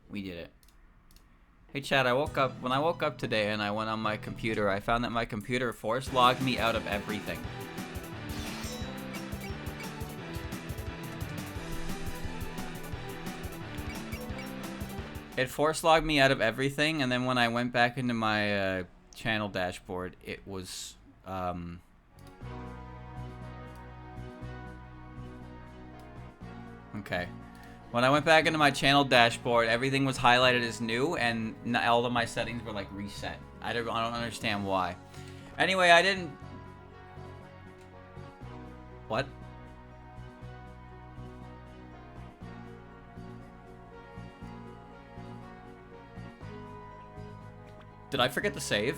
We did it. Hey Chad, when I woke up today and I went on my computer, I found that my computer force logged me out of everything. It force logged me out of everything, and then when I went back into my channel dashboard, it was okay. When I went back into my channel dashboard, everything was highlighted as new, and all of my settings were like reset. I don't understand why. Anyway, I didn't. What? Did I forget to save?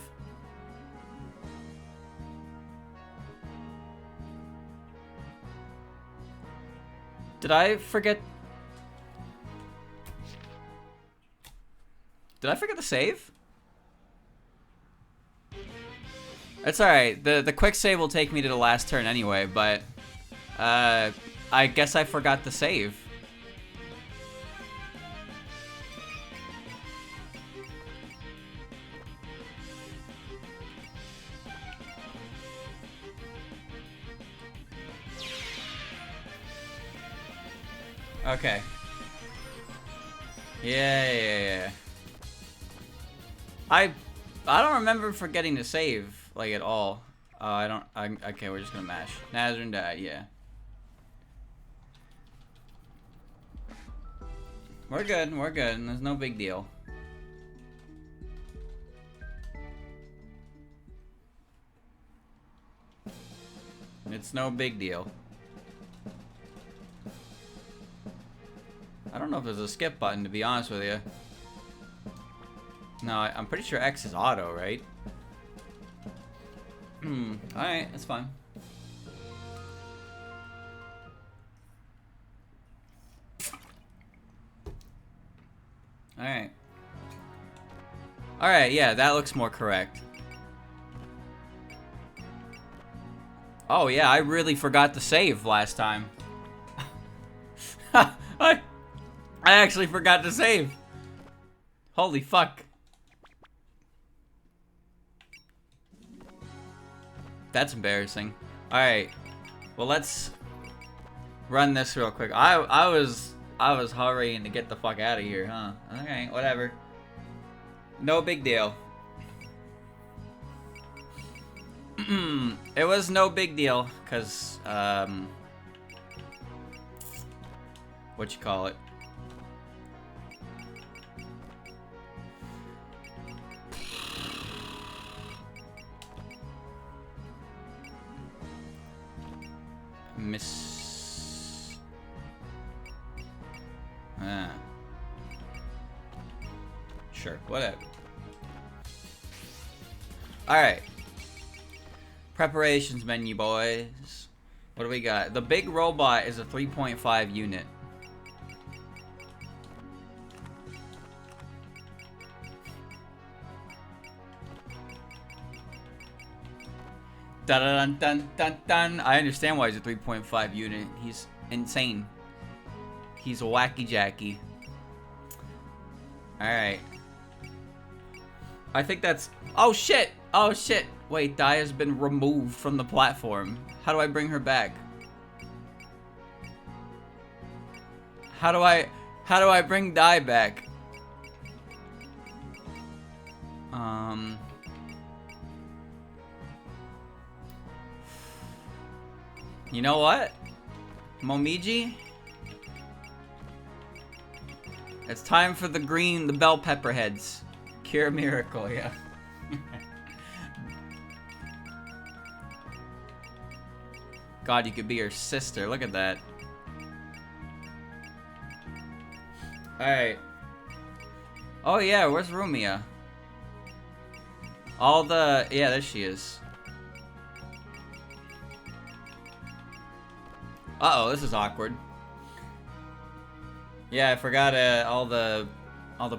Did I forget? Did I forget to save? That's alright. The quick save will take me to the last turn anyway, but I guess I forgot to save. Okay. Yeah. I don't remember forgetting to save, like, at all. Okay, we're just gonna mash. Nazarene died, yeah. We're good, there's no big deal. It's no big deal. I don't know if there's a skip button, to be honest with you. No, I'm pretty sure X is auto, right? Alright, that's fine. Alright. Alright, yeah, that looks more correct. Oh, yeah, I really forgot to save last time. I actually forgot to save. Holy fuck. That's embarrassing. Alright. Well, let's run this real quick. I was hurrying to get the fuck out of here, huh? Okay, whatever. No big deal. It was no big deal, cause what you call it? Sure, whatever. Alright. Preparations menu, boys. What do we got? The big robot is a 3.5 unit. Dun dun dun dun dun. I understand why he's a 3.5 unit. He's insane. He's a wacky jacky. Alright. I think that's... Oh shit! Oh shit! Wait, Dai has been removed from the platform. How do I bring her back? How do I bring Dai back? You know what? Momiji? It's time for the bell pepper heads. Cure a miracle, yeah. God, you could be her sister. Look at that. Alright. Oh yeah, where's Rumia? Yeah, there she is. Uh-oh, this is awkward. Yeah, I forgot all the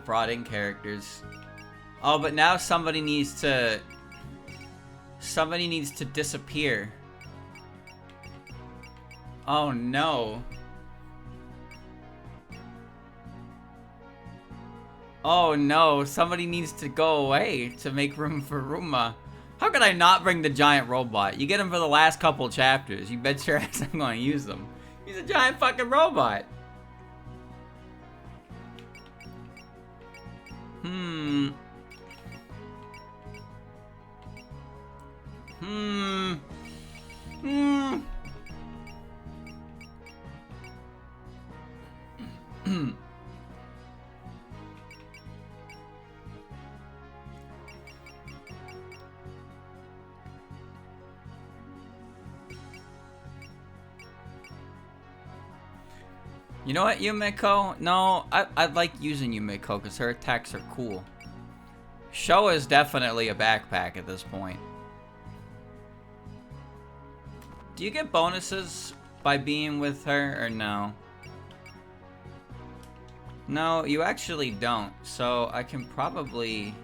brought in characters. Oh, but now somebody needs to disappear. Oh no. Oh no, somebody needs to go away to make room for Ruma. How could I not bring the giant robot? You get him for the last couple chapters. You bet your ass I'm going to use them. He's a giant fucking robot. You know what, Yumiko? No, I'd like using Yumiko because her attacks are cool. Showa is definitely a backpack at this point. Do you get bonuses by being with her or no? No, you actually don't. So I can probably...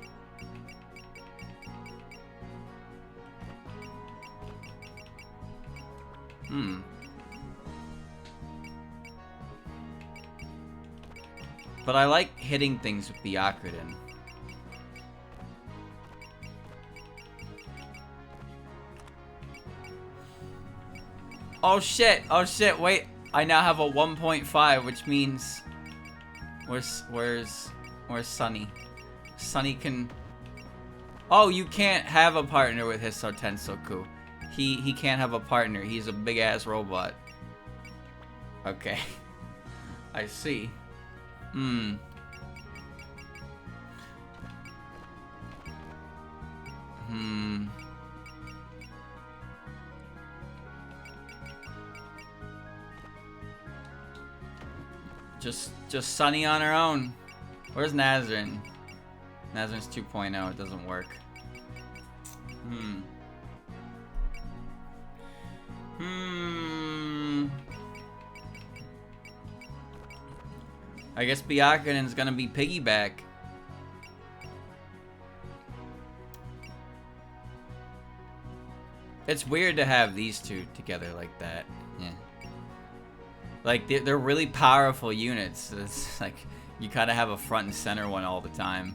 But I like hitting things with Byakuren. Oh shit, wait. I now have a 1.5, which means... Where's Sunny? Sunny can... Oh, you can't have a partner with Hiso Tensoku. He can't have a partner. He's a big-ass robot. Okay. I see. Just Sunny on her own. Where's Nazrin? Nazrin's 2.0. It doesn't work. I guess Byakuren's gonna be piggyback. It's weird to have these two together like that. Yeah. Like, they're really powerful units. It's like, you kind of have a front and center one all the time.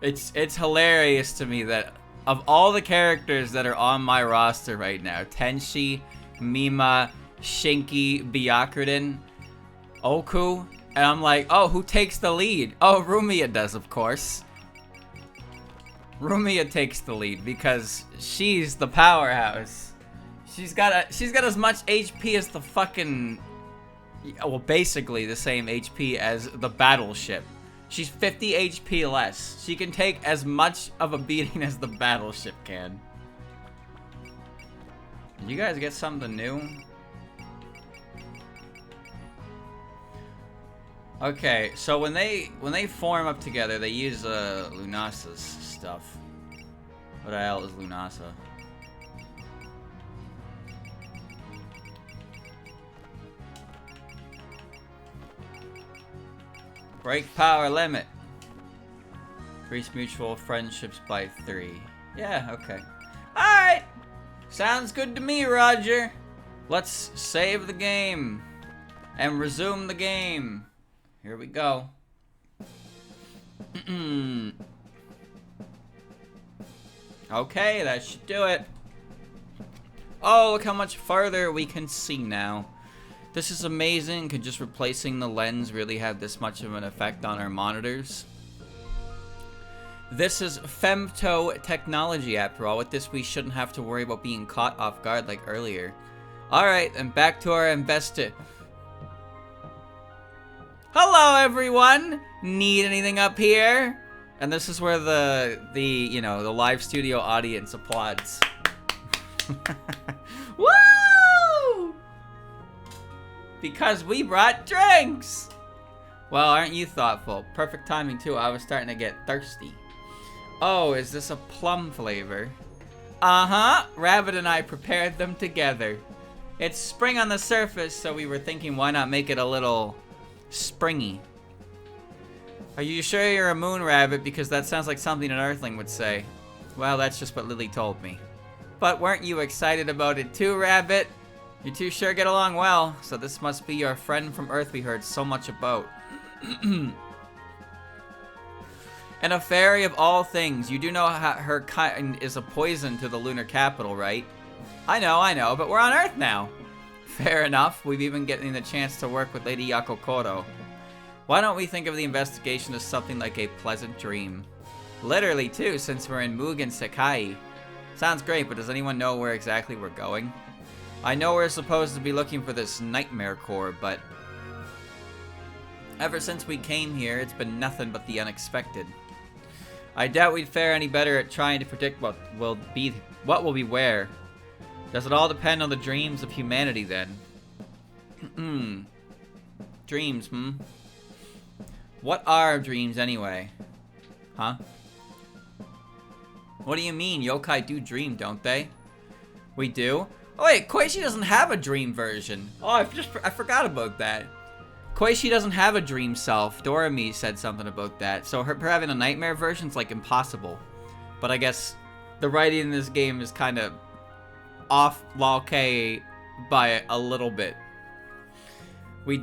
It's hilarious to me that of all the characters that are on my roster right now, Tenshi, Mima, Shinki, Byakuren, Oku, and I'm like, oh, who takes the lead? Oh, Rumiya does, of course. Rumiya takes the lead because she's the powerhouse. She's got as much HP as the fucking, well, basically the same HP as the battleship. She's 50 HP less. She can take as much of a beating as the battleship can. Did you guys get something new? Okay, so when they form up together, they use Lunasa's stuff. What the hell is Lunasa? Break power limit. Increase mutual friendships by 3. Yeah, okay. Alright! Sounds good to me, Roger. Let's save the game. And resume the game. Here we go. Okay, that should do it. Oh, look how much farther we can see now. This is amazing. Could just replacing the lens really have this much of an effect on our monitors? This is femto technology after all. With this, we shouldn't have to worry about being caught off guard like earlier. Alright, and back to our investor. Hello, everyone! Need anything up here? And this is where the live studio audience applauds. Woo! Because we brought drinks! Well, aren't you thoughtful? Perfect timing, too. I was starting to get thirsty. Oh, is this a plum flavor? Uh-huh. Rabbit and I prepared them together. It's spring on the surface, so we were thinking why not make it a little springy. Are you sure you're a moon rabbit? Because that sounds like something an earthling would say. Well, that's just what Lily told me. But weren't you excited about it too, Rabbit? You two sure get along well, so this must be your friend from Earth we heard so much about. And a fairy of all things. You do know how her kind is a poison to the lunar capital, right? I know, but we're on Earth now. Fair enough. We've even getting the chance to work with Lady Yakokoro. Why don't we think of the investigation as something like a pleasant dream? Literally, too, since we're in Mugen Sekai. Sounds great, but does anyone know where exactly we're going? I know we're supposed to be looking for this nightmare core, but ever since we came here, it's been nothing but the unexpected. I doubt we'd fare any better at trying to predict what will be where. Does it all depend on the dreams of humanity, then? Dreams, What are dreams, anyway? Huh? What do you mean? Yokai do dream, don't they? We do? Oh wait, Koichi doesn't have a dream version. Oh, I forgot about that. Koichi doesn't have a dream self. Doremi said something about that. So her having a nightmare version is like impossible. But I guess the writing in this game is kind of off lol-K by a little bit. We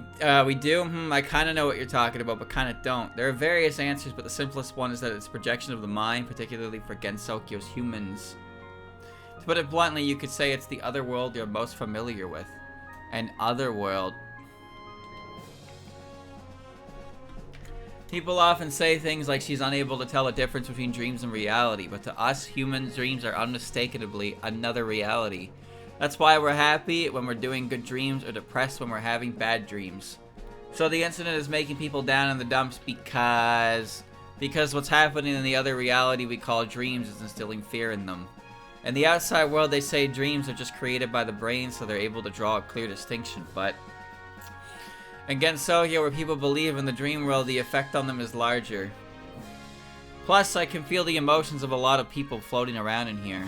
do? I kind of know what you're talking about, but kind of don't. There are various answers, but the simplest one is that it's projection of the mind, particularly for Gensokyo's humans. To put it bluntly, you could say it's the other world you're most familiar with. An other world. People often say things like she's unable to tell the difference between dreams and reality, but to us, humans, dreams are unmistakably another reality. That's why we're happy when we're doing good dreams or depressed when we're having bad dreams. So the incident is making people down in the dumps because what's happening in the other reality we call dreams is instilling fear in them. In the outside world, they say dreams are just created by the brain, so they're able to draw a clear distinction, but in Gensokyo, where people believe in the dream world, the effect on them is larger. Plus, I can feel the emotions of a lot of people floating around in here.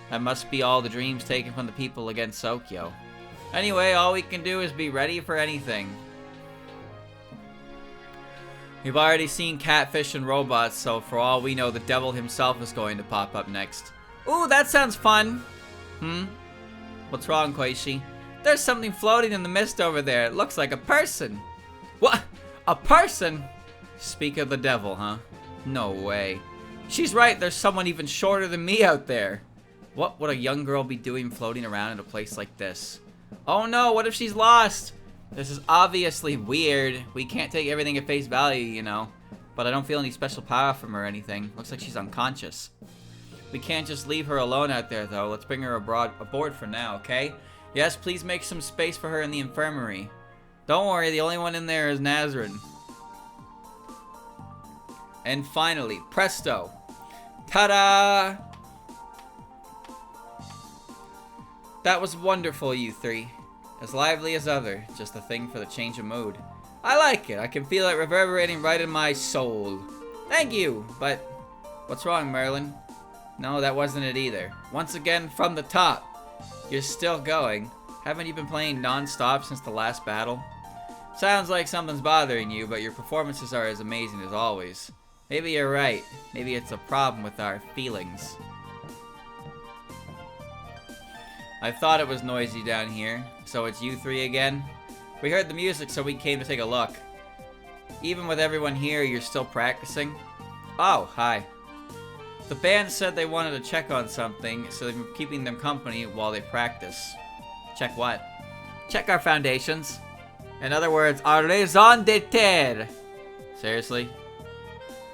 That must be all the dreams taken from the people against Gensokyo. Anyway, all we can do is be ready for anything. We've already seen Catfish and robots, so for all we know, the devil himself is going to pop up next. Ooh, that sounds fun! What's wrong, Koichi? There's something floating in the mist over there. It looks like a person. What? A person? Speak of the devil, huh? No way. She's right, there's someone even shorter than me out there. What would a young girl be doing floating around in a place like this? Oh no, what if she's lost? This is obviously weird. We can't take everything at face value, you know. But I don't feel any special power from her or anything. Looks like she's unconscious. We can't just leave her alone out there, though. Let's bring her aboard for now, okay? Yes, please make some space for her in the infirmary. Don't worry, the only one in there is Nazrin. And finally, presto. Ta-da! That was wonderful, you three. As lively as ever, just a thing for the change of mood. I like it. I can feel it reverberating right in my soul. Thank you, but what's wrong, Merlin? No, that wasn't it either. Once again, from the top. You're still going. Haven't you been playing non-stop since the last battle? Sounds like something's bothering you, but your performances are as amazing as always. Maybe you're right. Maybe it's a problem with our feelings. I thought it was noisy down here. So it's you three again? We heard the music, so we came to take a look. Even with everyone here, you're still practicing? Oh, hi. The band said they wanted to check on something, so they've been keeping them company while they practice. Check what? Check our foundations. In other words, our raison d'etre. Seriously?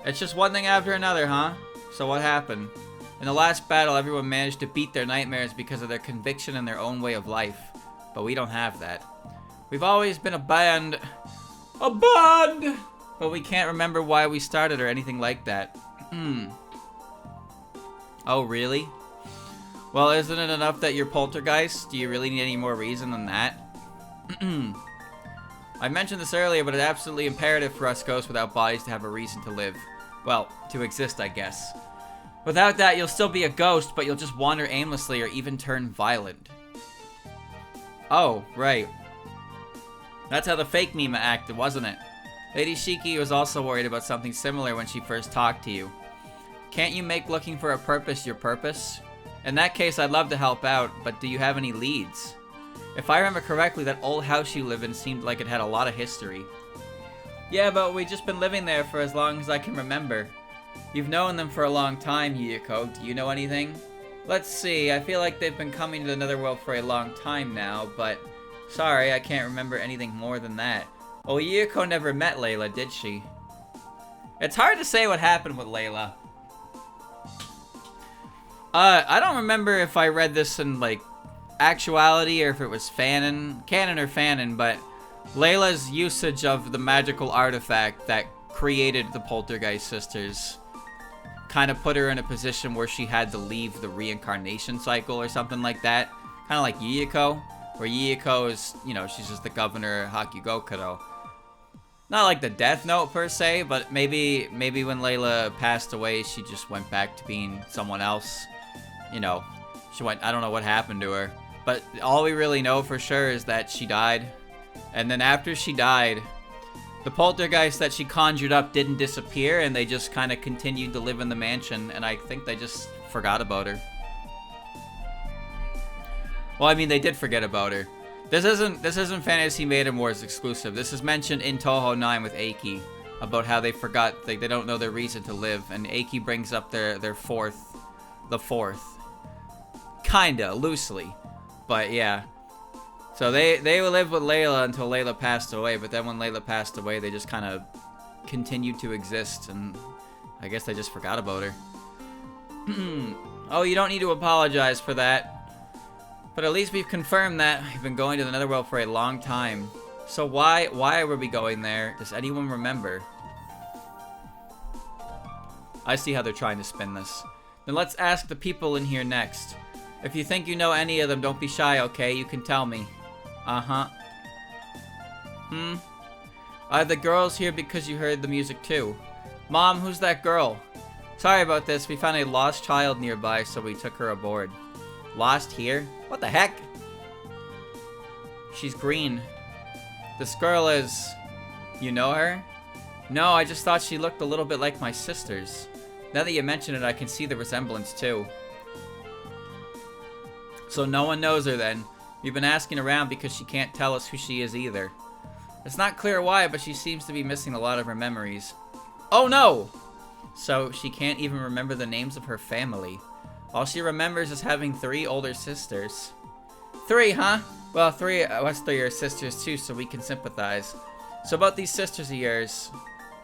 It's just one thing after another, huh? So what happened? In the last battle, everyone managed to beat their nightmares because of their conviction and their own way of life. But we don't have that. We've always been a band. A band! But we can't remember why we started or anything like that. Oh, really? Well, isn't it enough that you're Poltergeist? Do you really need any more reason than that? I mentioned this earlier, but it's absolutely imperative for us ghosts without bodies to have a reason to live. Well, to exist, I guess. Without that, you'll still be a ghost, but you'll just wander aimlessly or even turn violent. Oh, right. That's how the fake Mima acted, wasn't it? Lady Shiki was also worried about something similar when she first talked to you. Can't you make looking for a purpose your purpose? In that case, I'd love to help out, but do you have any leads? If I remember correctly, that old house you live in seemed like it had a lot of history. Yeah, but we've just been living there for as long as I can remember. You've known them for a long time, Yuyiko. Do you know anything? Let's see, I feel like they've been coming to the Netherworld for a long time now, but... Sorry, I can't remember anything more than that. Oh, Yuyiko never met Layla, did she? It's hard to say what happened with Layla. I don't remember if I read this in, like, actuality or if it was canon or fanon, but Layla's usage of the magical artifact that created the Poltergeist sisters kind of put her in a position where she had to leave the reincarnation cycle or something like that. Kind of like Yuyiko, where Yuyiko is, you know, she's just the governor of Hakugokuro. Not like the Death Note per se, but maybe when Layla passed away, she just went back to being someone else. You know, she went, I don't know what happened to her. But all we really know for sure is that she died. And then after she died, the poltergeist that she conjured up didn't disappear, and they just kind of continued to live in the mansion, and I think they just forgot about her. Well, I mean, they did forget about her. This isn't Fantasy Maiden Wars exclusive. This is mentioned in Toho 9 with Eiki about how they forgot, they don't know their reason to live, and Eiki brings up the fourth. Kinda, loosely. But yeah. So they lived with Layla until Layla passed away, but then when Layla passed away, they just kind of continued to exist, and I guess they just forgot about her. Oh, you don't need to apologize for that. But at least we've confirmed that we've been going to the Netherworld for a long time. So why were we going there? Does anyone remember? I see how they're trying to spin this. Then let's ask the people in here next. If you think you know any of them, don't be shy, okay? You can tell me. Uh-huh. Are the girls here because you heard the music too? Mom, who's that girl? Sorry about this. We found a lost child nearby, so we took her aboard. Lost here? What the heck? She's green. This girl is... You know her? No, I just thought she looked a little bit like my sisters. Now that you mention it, I can see the resemblance too. So no one knows her then. We've been asking around because she can't tell us who she is either. It's not clear why, but she seems to be missing a lot of her memories. Oh no! So she can't even remember the names of her family. All she remembers is having 3 older sisters. 3, huh? Well, 3 of us 3 are sisters too, so we can sympathize. So about these sisters of yours,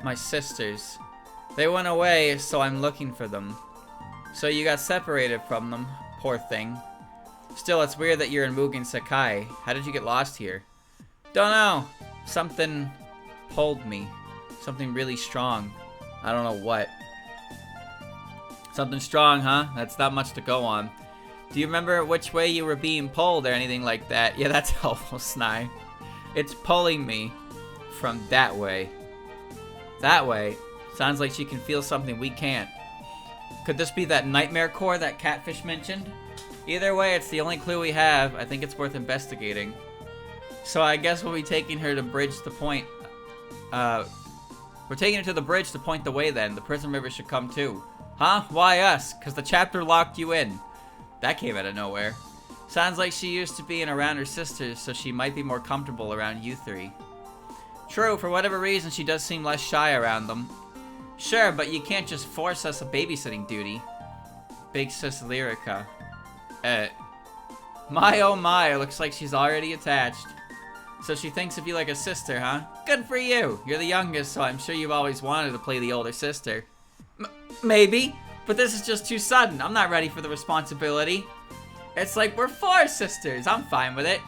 my sisters, they went away, so I'm looking for them. So you got separated from them, poor thing. Still, it's weird that you're in Mugen Sekai. How did you get lost here? Don't know. Something pulled me. Something really strong. I don't know what. Something strong, huh? That's not much to go on. Do you remember which way you were being pulled or anything like that? Yeah, that's helpful, Snai. It's pulling me from that way. That way? Sounds like she can feel something we can't. Could this be that nightmare core that Catfish mentioned? Either way, it's the only clue we have. I think it's worth investigating. So I guess we'll be taking her to bridge the point. We're taking her to the bridge to point the way then. The prison river should come too. Huh? Why us? Because the chapter locked you in. That came out of nowhere. Sounds like she used to be in around her sisters, so she might be more comfortable around you 3. True, for whatever reason, she does seem less shy around them. Sure, but you can't just force us a babysitting duty. Big Sis Lyrica. My oh my, looks like she's already attached. So she thinks of you like a sister, huh? Good for you! You're the youngest, so I'm sure you've always wanted to play the older sister. Maybe, but this is just too sudden. I'm not ready for the responsibility. It's like we're 4 sisters. I'm fine with it.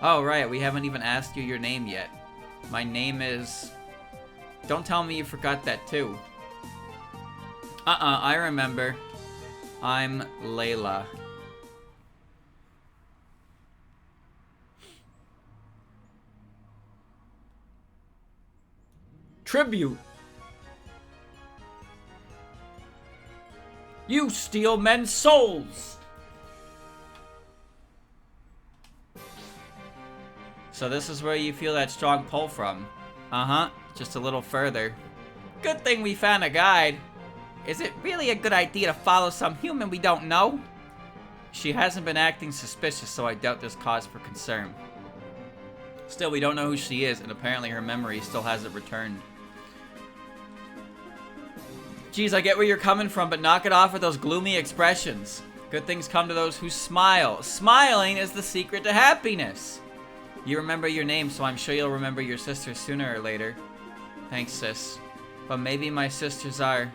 Oh, right, we haven't even asked you your name yet. My name is... Don't tell me you forgot that too. I remember. I'm Layla. Tribute. You steal men's souls. So this is where you feel that strong pull from. Uh-huh, just a little further. Good thing we found a guide. Is it really a good idea to follow some human we don't know? She hasn't been acting suspicious, so I doubt there's cause for concern. Still, we don't know who she is, and apparently her memory still hasn't returned. Geez, I get where you're coming from, but knock it off with those gloomy expressions. Good things come to those who smile. Smiling is the secret to happiness. You remember your name, so I'm sure you'll remember your sister sooner or later. Thanks, sis. But maybe my sisters are.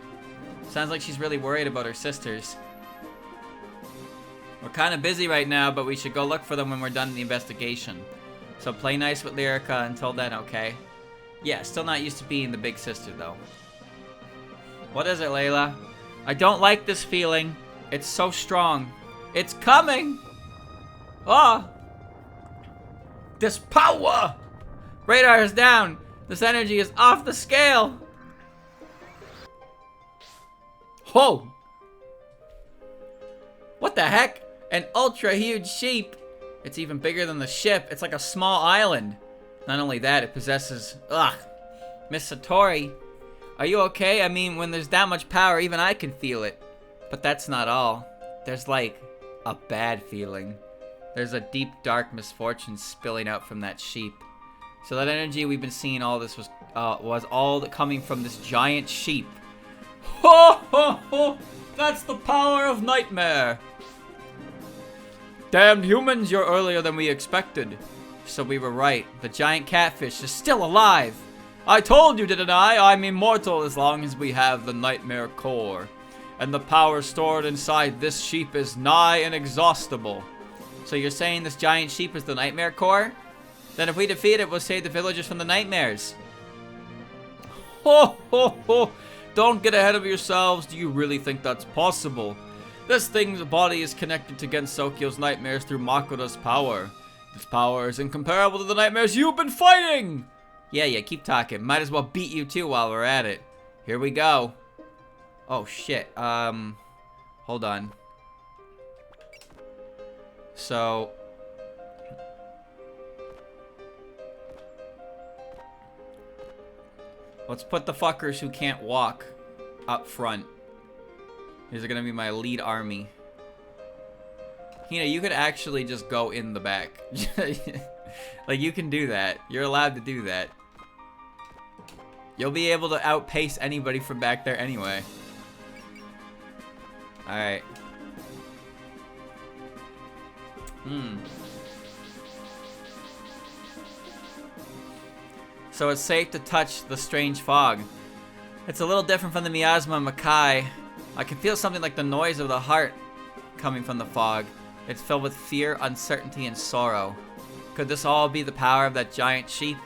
Sounds like she's really worried about her sisters. We're kind of busy right now, but we should go look for them when we're done the investigation. So play nice with Lyrica until then, okay? Yeah, still not used to being the big sister, though. What is it, Layla? I don't like this feeling. It's so strong. It's coming! Ah! This power! Radar is down! This energy is off the scale! Whoa! What the heck? An ultra huge sheep! It's even bigger than the ship. It's like a small island. Not only that, it possesses... Ugh! Miss Satori, are you okay? I mean, when there's that much power, even I can feel it. But that's not all. There's like a bad feeling. There's a deep, dark misfortune spilling out from that sheep. So that energy we've been seeing, all this was all coming from this giant sheep. Ho ho ho! That's the power of nightmare! Damned humans, you're earlier than we expected. So we were right. The giant catfish is still alive. I told you, didn't I? I'm immortal as long as we have the nightmare core. And the power stored inside this sheep is nigh inexhaustible. So you're saying this giant sheep is the nightmare core? Then if we defeat it, we'll save the villagers from the nightmares. Ho ho ho! Don't get ahead of yourselves. Do you really think that's possible? This thing's body is connected to Gensokyo's nightmares through Makoto's power. This power is incomparable to the nightmares you've been fighting! Yeah, keep talking. Might as well beat you too while we're at it. Here we go. Oh shit, hold on. So... let's put the fuckers who can't walk up front. These are gonna be my lead army. Hina, you could actually just go in the back. Like, you can do that. You're allowed to do that. You'll be able to outpace anybody from back there anyway. Alright. So it's safe to touch the strange fog. It's a little different from the miasma Makai. I can feel something like the noise of the heart coming from the fog. It's filled with fear, uncertainty, and sorrow. Could this all be the power of that giant sheep?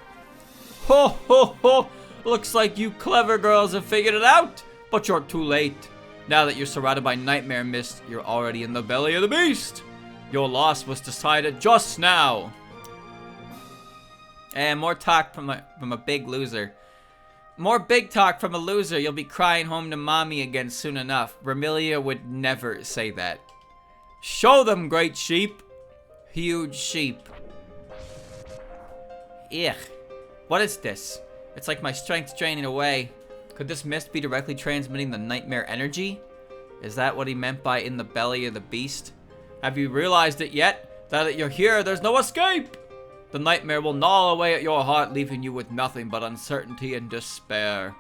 Ho ho ho! Looks like you clever girls have figured it out, but you're too late. Now that you're surrounded by nightmare mist, you're already in the belly of the beast. Your loss was decided just now. And more talk from a big loser. More big talk from a loser. You'll be crying home to mommy again soon enough. Vermilia would never say that. Show them, great sheep. Huge sheep. Ugh. What is this? It's like my strength's draining away. Could this mist be directly transmitting the nightmare energy? Is that what he meant by in the belly of the beast? Have you realized it yet? That you're here, there's no escape! The nightmare will gnaw away at your heart, leaving you with nothing but uncertainty and despair.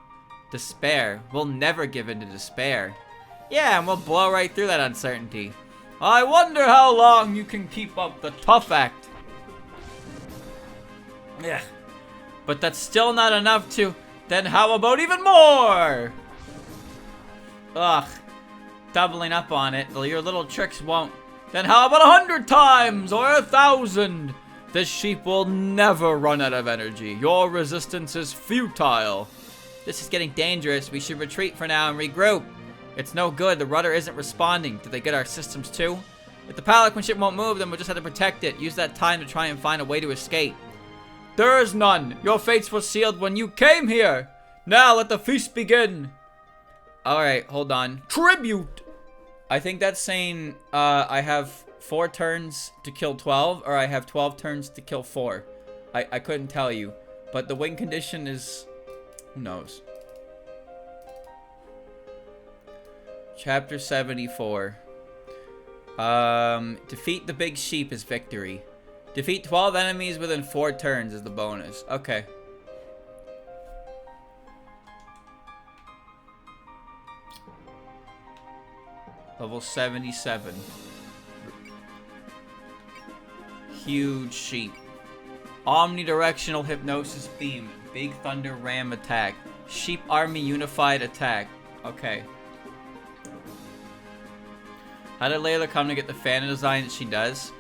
Despair? We'll never give in to despair. Yeah, and we'll blow right through that uncertainty. I wonder how long you can keep up the tough act. Yeah. But that's still not enough to... Then how about even more? Ugh. Doubling up on it. Your little tricks won't. Then how about 100 times or 1,000? This sheep will never run out of energy. Your resistance is futile. This is getting dangerous. We should retreat for now and regroup. It's no good. The rudder isn't responding. Did they get our systems too? If the Pelican ship won't move, then we'll just have to protect it. Use that time to try and find a way to escape. There is none. Your fates were sealed when you came here. Now let the feast begin. Alright, hold on. Tribute! I think that's saying I have 4 turns to kill 12, or I have 12 turns to kill 4. I couldn't tell you. But the win condition is... who knows? Chapter 74. Defeat the big sheep is victory. Defeat 12 enemies within 4 turns is the bonus. Okay. Level 77. Huge sheep. Omnidirectional hypnosis beam. Big thunder ram attack. Sheep army unified attack. Okay. How did Layla come to get the fan design that she does?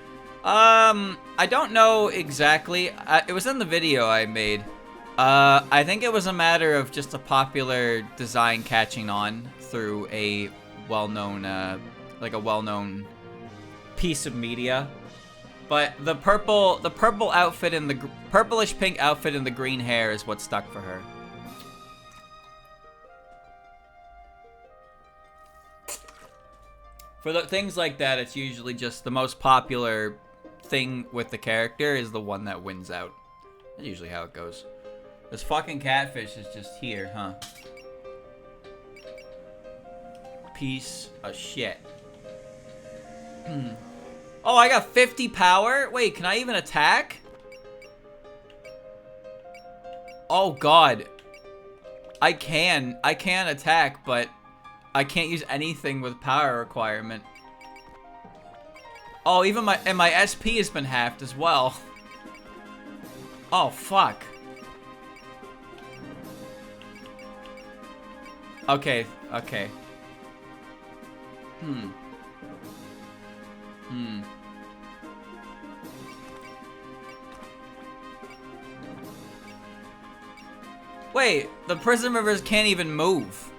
I don't know exactly. It was in the video I made. I think it was a matter of just a popular design catching on through a well-known, like a well-known piece of media. But the purple outfit and the purplish pink outfit and the green hair is what stuck for her. For things like that, it's usually just the most popular thing with the character is the one that wins out. That's usually how it goes. This fucking catfish is just here, huh? Piece of shit. Oh, I got 50 power? Wait, can I even attack? Oh god. I can attack, but I can't use anything with power requirement. Oh, even my SP has been halved as well. Oh, fuck. Okay, okay. Wait, the prison rivers can't even move.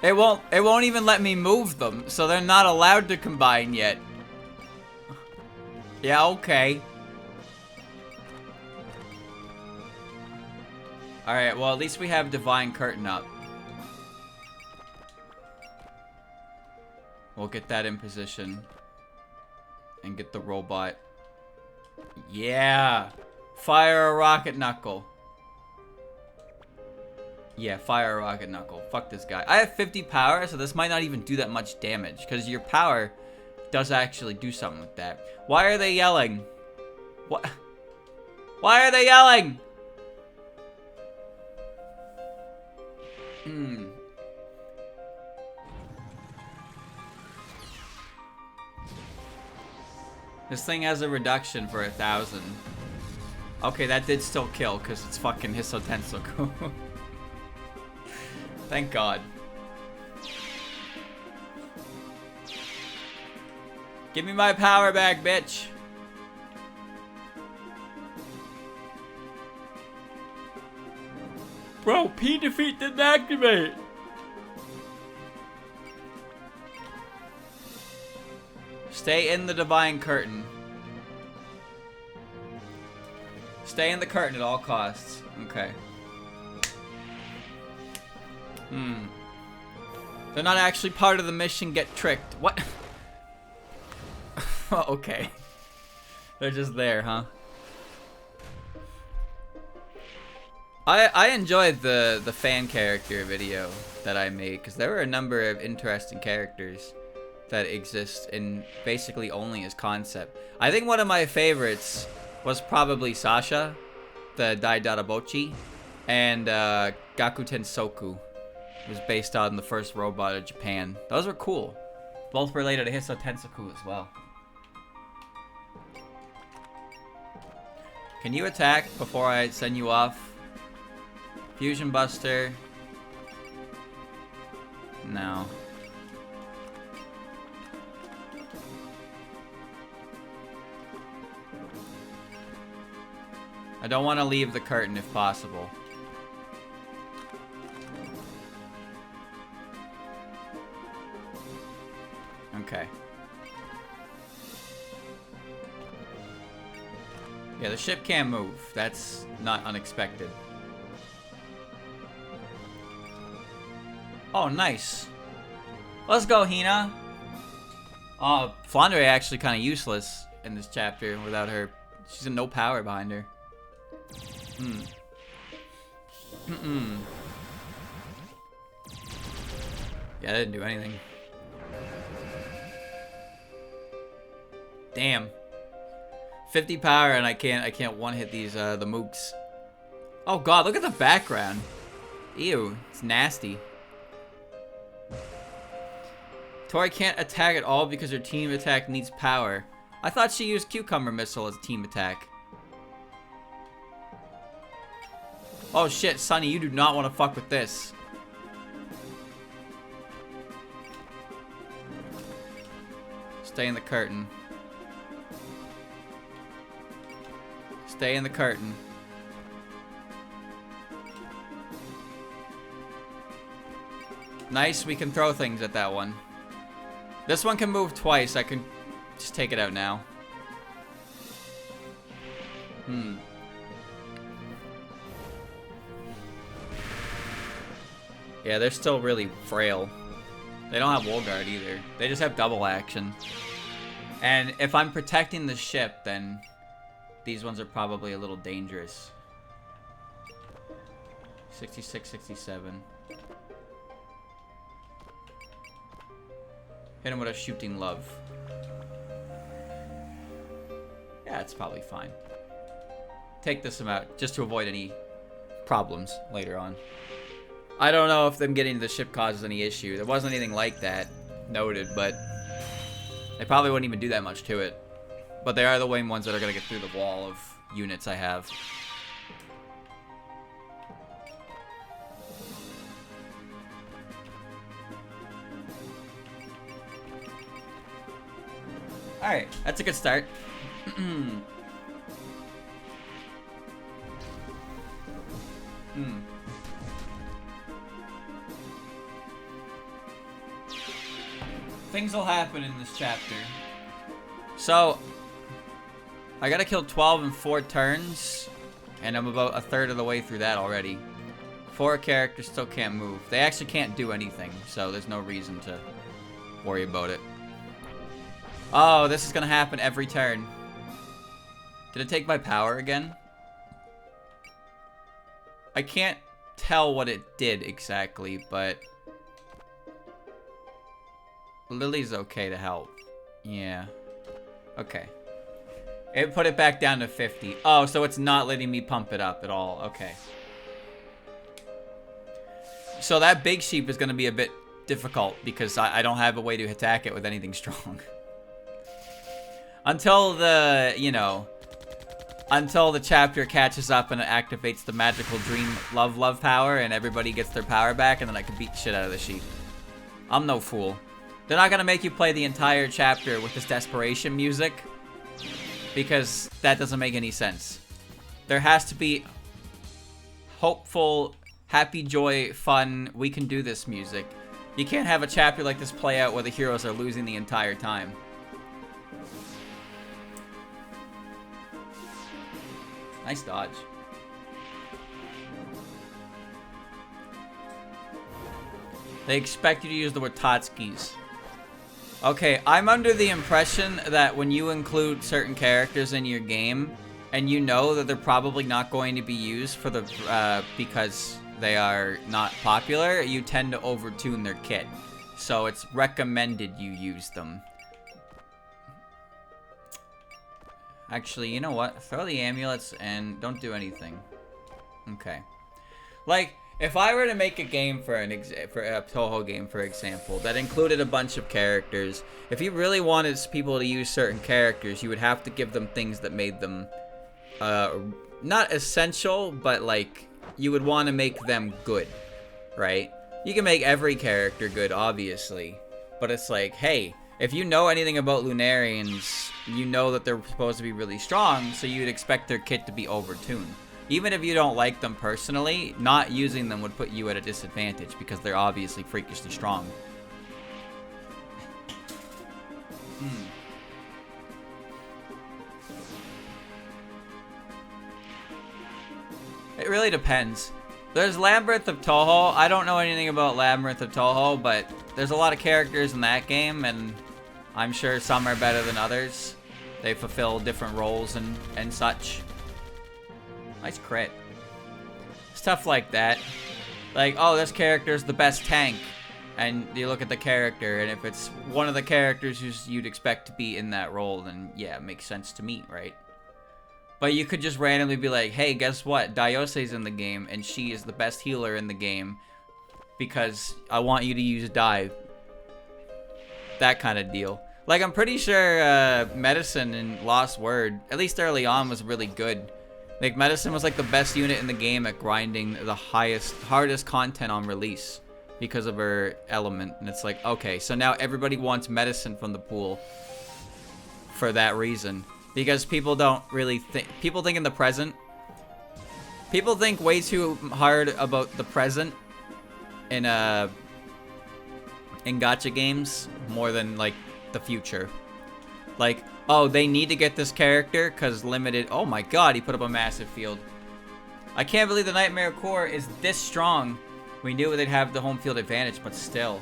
It won't even let me move them, so they're not allowed to combine yet. Yeah, okay. Alright, well at least we have Divine Curtain up. We'll get that in position. And get the robot. Yeah! Fire a rocket knuckle. Yeah, fire a rocket knuckle. Fuck this guy. I have 50 power, so this might not even do that much damage. Because your power does actually do something with that. Why are they yelling? What? Why are they yelling? This thing has a reduction for 1,000. Okay, that did still kill because it's fucking Hisotensoku. Thank God. Give me my power back, bitch. Bro, P defeat didn't activate. Stay in the Divine Curtain. Stay in the curtain at all costs. Okay. They're not actually part of the mission, get tricked. What? Okay. They're just there, huh? I enjoyed the fan character video that I made because there were a number of interesting characters that exist in basically only as concept. I think one of my favorites was probably Sasha, the Daidarabochi, and Gakuten Soku. It was based on the first robot of Japan. Those were cool. Both related to Hisotensoku as well. Can you attack before I send you off? Fusion Buster. No. I don't want to leave the curtain if possible. Okay. Yeah, the ship can't move. That's not unexpected. Oh, nice. Let's go, Hina. Oh, Flandre actually kind of useless in this chapter without her. She's got no power behind her. Yeah, I didn't do anything. Damn. 50 power and I can't one hit these the mooks. Oh god, look at the background. Ew, it's nasty. Tori can't attack at all because her team attack needs power. I thought she used Cucumber Missile as a team attack. Oh shit, Sunny, you do not want to fuck with this. Stay in the curtain. Stay in the curtain. Nice, we can throw things at that one. This one can move twice. I can just take it out now. Yeah, they're still really frail. They don't have Wall Guard either. They just have double action. And if I'm protecting the ship, then these ones are probably a little dangerous. 66, 67. Hit him with a shooting love. Yeah, it's probably fine. Take this amount just to avoid any problems later on. I don't know if them getting to the ship causes any issue. There wasn't anything like that noted, but they probably wouldn't even do that much to it. But they are the main ones that are going to get through the wall of units I have. Alright, that's a good start. Things will happen in this chapter. So, I gotta kill 12 in 4 turns, and I'm about a third of the way through that already. 4 characters still can't move. They actually can't do anything, so there's no reason to worry about it. Oh, this is gonna happen every turn. Did it take my power again? I can't tell what it did exactly, but Lily's okay to help. Yeah. Okay. It put it back down to 50. Oh, so it's not letting me pump it up at all. Okay. So that big sheep is going to be a bit difficult because I don't have a way to attack it with anything strong. Until the, you know, until the chapter catches up and it activates the magical dream love power and everybody gets their power back, and then I can beat the shit out of the sheep. I'm no fool. They're not gonna make you play the entire chapter with this desperation music because that doesn't make any sense. There has to be hopeful, happy, joy, fun, we can do this music. You can't have a chapter like this play out where the heroes are losing the entire time. Nice dodge. They expect you to use the word Totskis. Okay, I'm under the impression that when you include certain characters in your game, and you know that they're probably not going to be used for the because they are not popular, you tend to overtune their kit. So it's recommended you use them. Actually, you know what? Throw the amulets and don't do anything. Okay. Like, if I were to make a game for a Toho game, for example, that included a bunch of characters, if you really wanted people to use certain characters, you would have to give them things that made them not essential, but like you would want to make them good, right? You can make every character good, obviously, but it's like, hey, if you know anything about Lunarians, you know that they're supposed to be really strong, so you'd expect their kit to be overtuned. Even if you don't like them personally, not using them would put you at a disadvantage because they're obviously freakishly strong. It really depends. There's Labyrinth of Toho. I don't know anything about Labyrinth of Toho, but there's a lot of characters in that game, and I'm sure some are better than others. They fulfill different roles and such. Nice crit. Stuff like that. Like, oh, this character's the best tank. And you look at the character, and if it's one of the characters you'd expect to be in that role, then yeah, it makes sense to me, right? But you could just randomly be like, hey, guess what? Diose's in the game, and she is the best healer in the game because I want you to use dive. That kind of deal. Like, I'm pretty sure Medicine in Lost Word, at least early on, was really good. Like, Medicine was like the best unit in the game at grinding the hardest content on release because of her element. And it's like, okay, so now everybody wants Medicine from the pool for that reason. Because people don't really think... People think in the present. People think way too hard about the present in gacha games more than, like, the future. Like, oh, they need to get this character because limited... Oh my god, he put up a massive field. I can't believe the Nightmare Core is this strong. We knew they'd have the home field advantage, but still.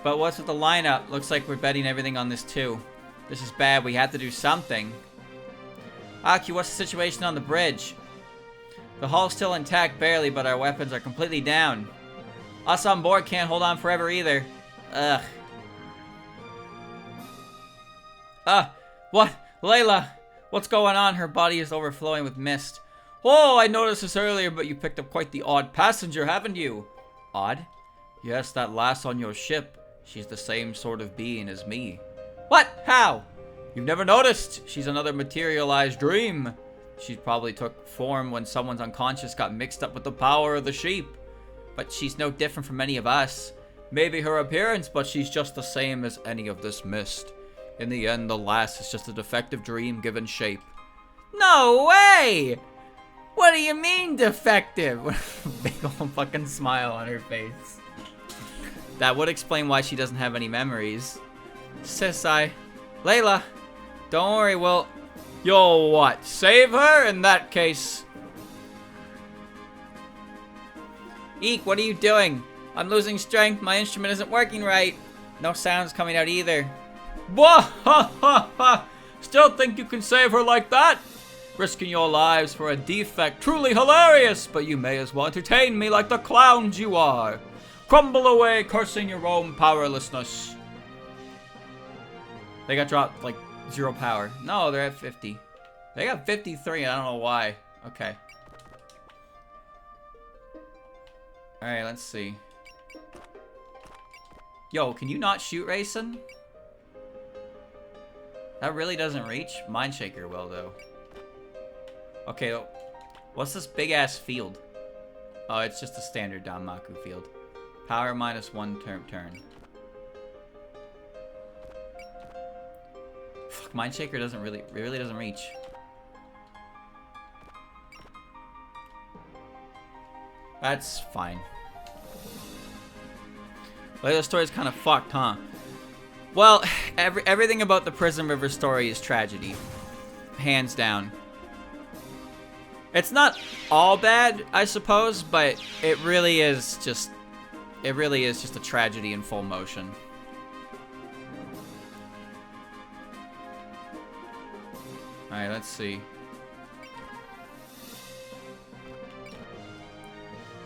But what's with the lineup? Looks like we're betting everything on this too. This is bad. We have to do something. Aki, what's the situation on the bridge? The hull's still intact barely, but our weapons are completely down. Us on board can't hold on forever either. Ugh. What? Layla! What's going on? Her body is overflowing with mist. Oh, I noticed this earlier, but you picked up quite the odd passenger, haven't you? Odd? Yes, that lass on your ship. She's the same sort of being as me. What? How? You've never noticed? She's another materialized dream. She probably took form when someone's unconscious got mixed up with the power of the sheep. But she's no different from any of us. Maybe her appearance, but she's just the same as any of this mist. In the end, the lass is just a defective dream given shape. No way! What do you mean defective? Big ol' fucking smile on her face. That would explain why she doesn't have any memories. Sis, Layla, don't worry, we'll... Yo, what? Save her? In that case... Eek, what are you doing? I'm losing strength. My instrument isn't working right. No sounds coming out either. Wah ha ha ha! Still think you can save her like that? Risking your lives for a defect. Truly hilarious, but you may as well entertain me like the clowns you are. Crumble away, cursing your own powerlessness. They got dropped, like, 0 power. No, they're at 50. They got 53, I don't know why. Okay. Alright, let's see. Yo, can you not shoot, Raison? That really doesn't reach? Mindshaker will, though. Okay, what's this big-ass field? Oh, it's just a standard Danmaku field. Power -1 turn. Fuck, Mindshaker doesn't really doesn't reach. That's fine. Well, the story's kind of fucked, huh? Well, everything about the Prison River story is tragedy. Hands down. It's not all bad, I suppose, but it really is just a tragedy in full motion. Alright, let's see.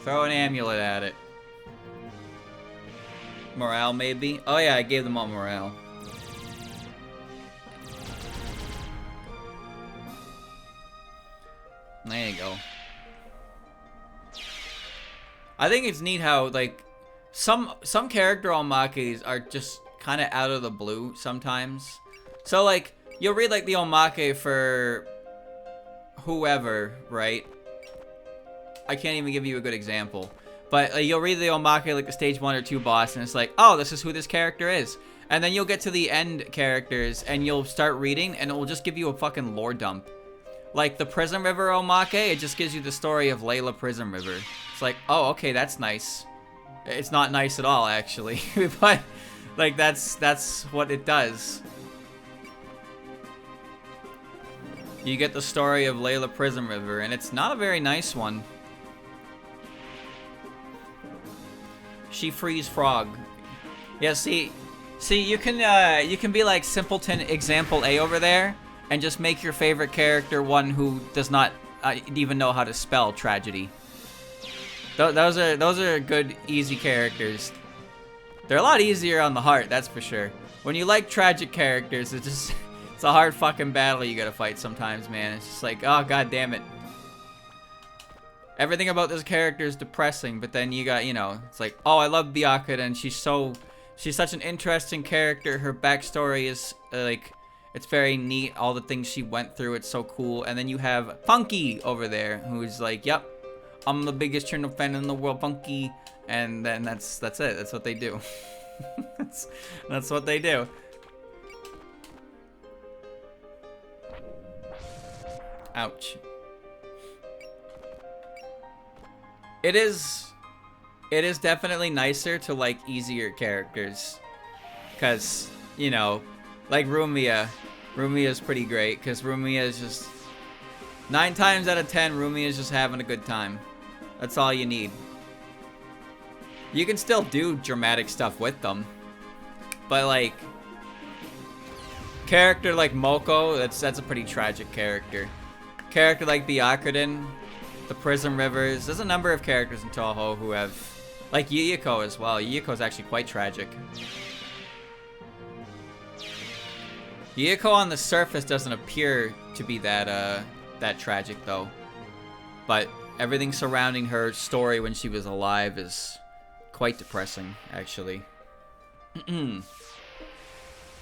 Throw an amulet at it. Morale, maybe? Oh yeah, I gave them all morale. There you go. I think it's neat how, like, some character omakes are just kind of out of the blue sometimes. So, like, you'll read, like, the omake for whoever, right? I can't even give you a good example. But you'll read the omake, like, the stage 1 or 2 boss, and it's like, oh, this is who this character is. And then you'll get to the end characters, and you'll start reading, and it will just give you a fucking lore dump. Like, the Prison River omake, it just gives you the story of Layla Prison River. It's like, oh, okay, that's nice. It's not nice at all, actually. But, like, that's what it does. You get the story of Layla Prison River, and it's not a very nice one. She frees frog. Yeah, see, you can be like Simpleton Example A over there, and just make your favorite character one who does not even know how to spell tragedy. Those are good, easy characters. They're a lot easier on the heart, that's for sure. When you like tragic characters, it's a hard fucking battle you gotta fight sometimes, man. It's just like, oh, god damn it. Everything about this character is depressing, but then you got, you know, it's like, oh, I love Byakuya, and she's such an interesting character. Her backstory is, like, it's very neat. All the things she went through, it's so cool. And then you have Funky over there, who's like, yep, I'm the biggest Cherno fan in the world, Funky. And then that's it. That's what they do. that's what they do. Ouch. It is definitely nicer to like easier characters, cause you know, like Rumiya is pretty great, cause Rumiya is just 9 times out of 10 Rumiya is just having a good time. That's all you need. You can still do dramatic stuff with them, but like character like Moko, that's a pretty tragic character. Character like Byakuya, the Prism Rivers. There's a number of characters in Toho who have, like Yuyuko as well. Yuyuko's actually quite tragic. Yuyuko on the surface doesn't appear to be that tragic though, but everything surrounding her story when she was alive is quite depressing, actually.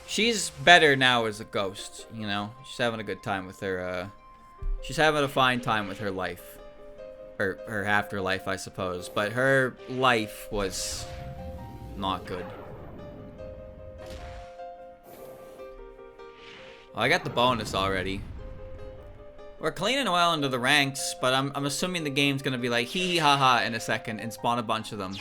She's better now as a ghost, you know. She's having a good time with her. She's having a fine time with her life. Or her afterlife, I suppose. But her life was not good. Well, I got the bonus already. We're cleaning well into the ranks, but I'm assuming the game's gonna be like hee hee ha ha in a second and spawn a bunch of them.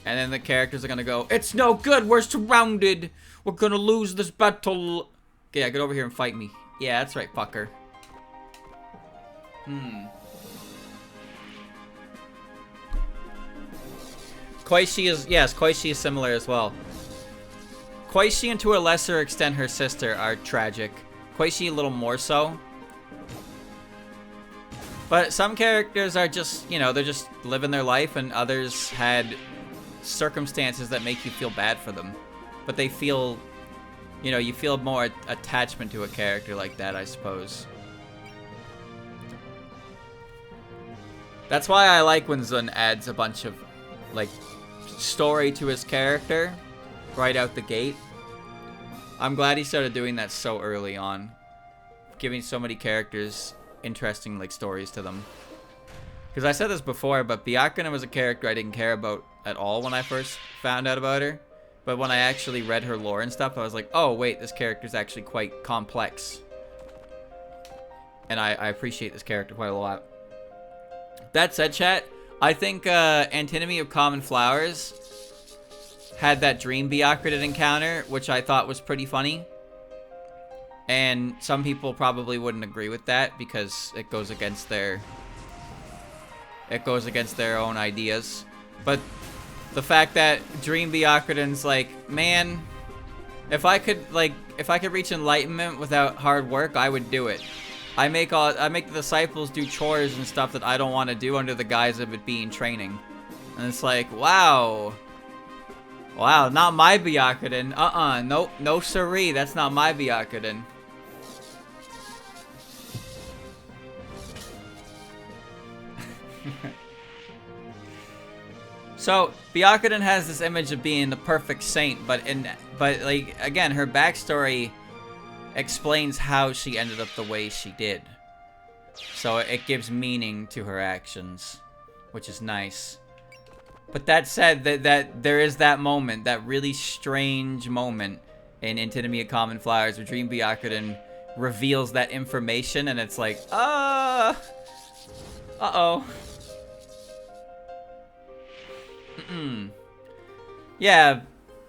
And then the characters are gonna go, it's no good, we're surrounded! We're gonna lose this battle! Yeah, get over here and fight me. Yeah, that's right, fucker. Koichi is, yes, Koichi is similar as well. Koichi and to a lesser extent her sister are tragic. Koichi a little more so. But some characters are just, you know, they're just living their life, and others had circumstances that make you feel bad for them. But they feel, you know, you feel more attachment to a character like that, I suppose. That's why I like when Zun adds a bunch of, like, story to his character right out the gate. I'm glad he started doing that so early on. Giving so many characters interesting, like, stories to them. Because I said this before, but Byakuya was a character I didn't care about at all when I first found out about her. But when I actually read her lore and stuff, I was like, oh, wait, this character's actually quite complex. And I appreciate this character quite a lot. That said, chat, I think Antinomy of Common Flowers had that Dream Byakuya encounter, which I thought was pretty funny. And some people probably wouldn't agree with that because it goes against their own ideas. But the fact that Dream Byakuya's like, man, if I could reach enlightenment without hard work, I would do it. I make the disciples do chores and stuff that I don't want to do under the guise of it being training. And it's like, wow. Wow, not my Byakuya. Nope, no siree, that's not my Byakuya. So, Byakuya has this image of being the perfect saint, but like, again, her backstory explains how she ended up the way she did. So it gives meaning to her actions, which is nice. But that said, that there is that moment, that really strange moment in Antinomy of Common Flowers where Dream Byakuya reveals that information, and it's like, uh-oh. Yeah,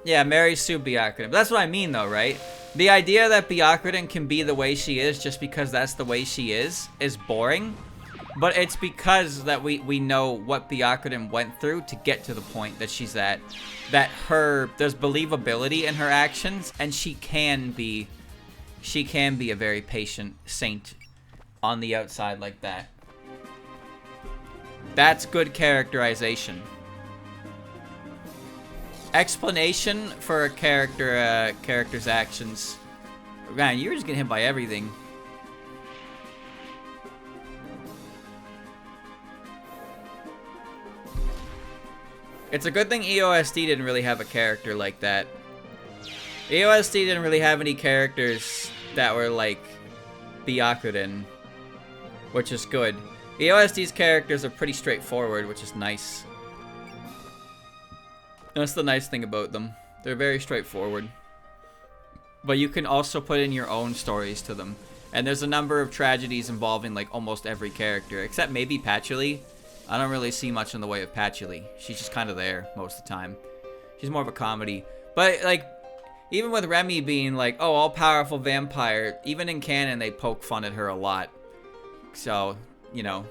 Mary Sue Byakuya. But that's what I mean, though, right? The idea that Byakuya can be the way she is just because that's the way she is boring. But it's because that we know what Byakuya went through to get to the point that she's at. That there's believability in her actions, and she can be a very patient saint on the outside like that. That's good characterization. Explanation for a character's actions. Man, you're just getting hit by everything. It's a good thing EOSD didn't really have a character like that. EOSD didn't really have any characters that were like Byakuren, which is good. EOSD's characters are pretty straightforward, which is nice. That's the nice thing about them. They're very straightforward. But you can also put in your own stories to them. And there's a number of tragedies involving like almost every character, except maybe Patchouli. I don't really see much in the way of Patchouli. She's just kind of there most of the time. She's more of a comedy. But like, even with Remy being like, oh, all-powerful vampire, even in canon they poke fun at her a lot. So, you know,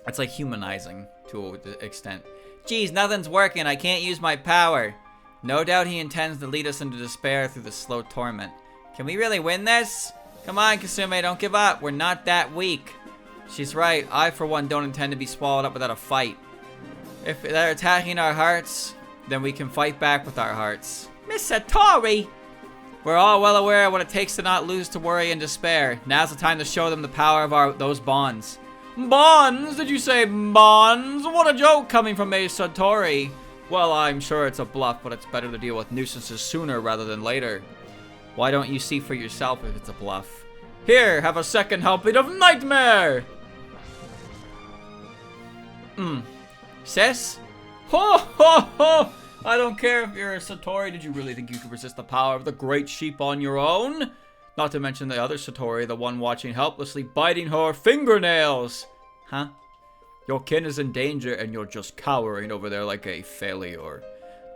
it's like humanizing to an extent. Geez, nothing's working. I can't use my power. No doubt he intends to lead us into despair through the slow torment. Can we really win this? Come on, Kasume, don't give up. We're not that weak. She's right. I, for one, don't intend to be swallowed up without a fight. If they're attacking our hearts, then we can fight back with our hearts. Miss Satori! We're all well aware of what it takes to not lose to worry and despair. Now's the time to show them the power of those bonds. Bonds? Did you say bonds? What a joke coming from a Satori. Well, I'm sure it's a bluff, but it's better to deal with nuisances sooner rather than later. Why don't you see for yourself if it's a bluff? Here, have a second helping of nightmare! Sis? Ho ho ho! I don't care if you're a Satori. Did you really think you could resist the power of the great sheep on your own? Not to mention the other Satori, the one watching helplessly, biting her fingernails. Huh? Your kin is in danger and you're just cowering over there like a failure.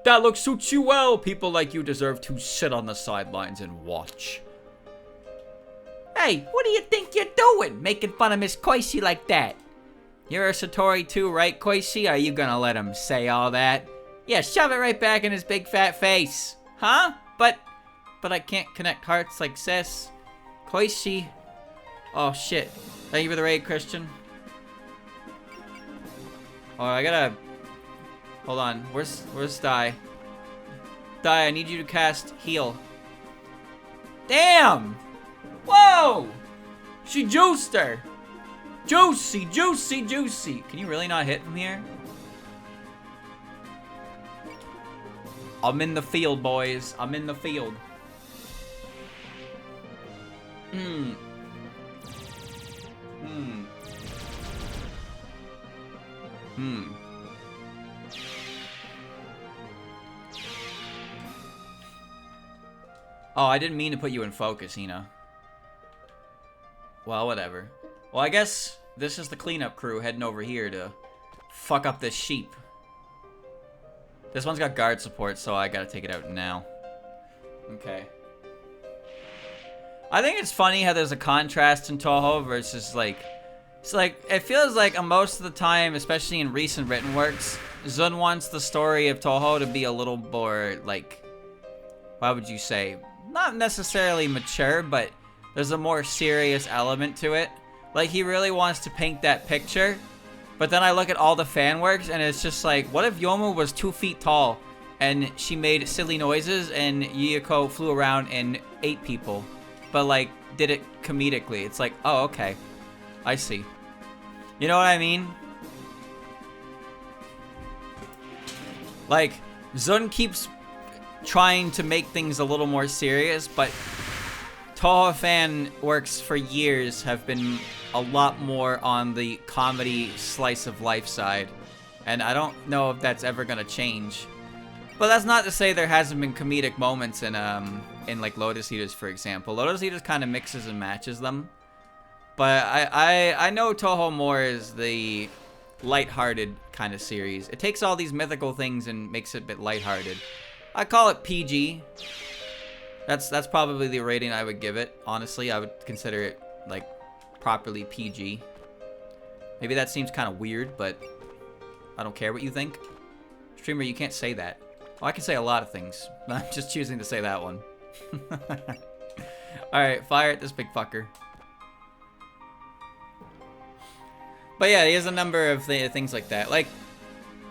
That look suits you well. People like you deserve to sit on the sidelines and watch. Hey, what do you think you're doing? Making fun of Miss Koishi like that? You're a Satori too, right, Koishi? Are you gonna let him say all that? Yeah, shove it right back in his big fat face. Huh? But I can't connect hearts like sis. Koishi. Oh, shit. Thank you for the raid, Christian. Oh, I gotta... Hold on. Where's Dai? Dai, I need you to cast heal. Damn! Whoa! She juiced her! Juicy, juicy, juicy. Can you really not hit from here? I'm in the field, boys. I'm in the field. Oh, I didn't mean to put you in focus, Hina. Well, whatever. Well, I guess this is the cleanup crew heading over here to fuck up this sheep. This one's got guard support, so I gotta take it out now. Okay. I think it's funny how there's a contrast in Toho versus, like... It's like, it feels like most of the time, especially in recent written works, Zun wants the story of Toho to be a little more, like... What would you say? Not necessarily mature, but there's a more serious element to it. Like, he really wants to paint that picture. But then I look at all the fan works, and it's just like, what if Yomu was 2 feet tall, and she made silly noises, and Yuyiko flew around and ate people, but, like, did it comedically? It's like, oh, okay. I see. You know what I mean? Like, Zun keeps trying to make things a little more serious, but Toho fan works for years have been a lot more on the comedy slice of life side, and I don't know if that's ever gonna change. But that's not to say there hasn't been comedic moments in like Lotus Eaters, for example. Lotus Eaters kind of mixes and matches them, but I know Toho more is the lighthearted kind of series. It takes all these mythical things and makes it a bit lighthearted. I call it PG. That's probably the rating I would give it. Honestly, I would consider it like properly PG. Maybe that seems kind of weird, but I don't care what you think. Streamer, you can't say that. Well, I can say a lot of things, but I'm just choosing to say that one. Alright, fire at this big fucker. But yeah, he has a number of things like that. Like,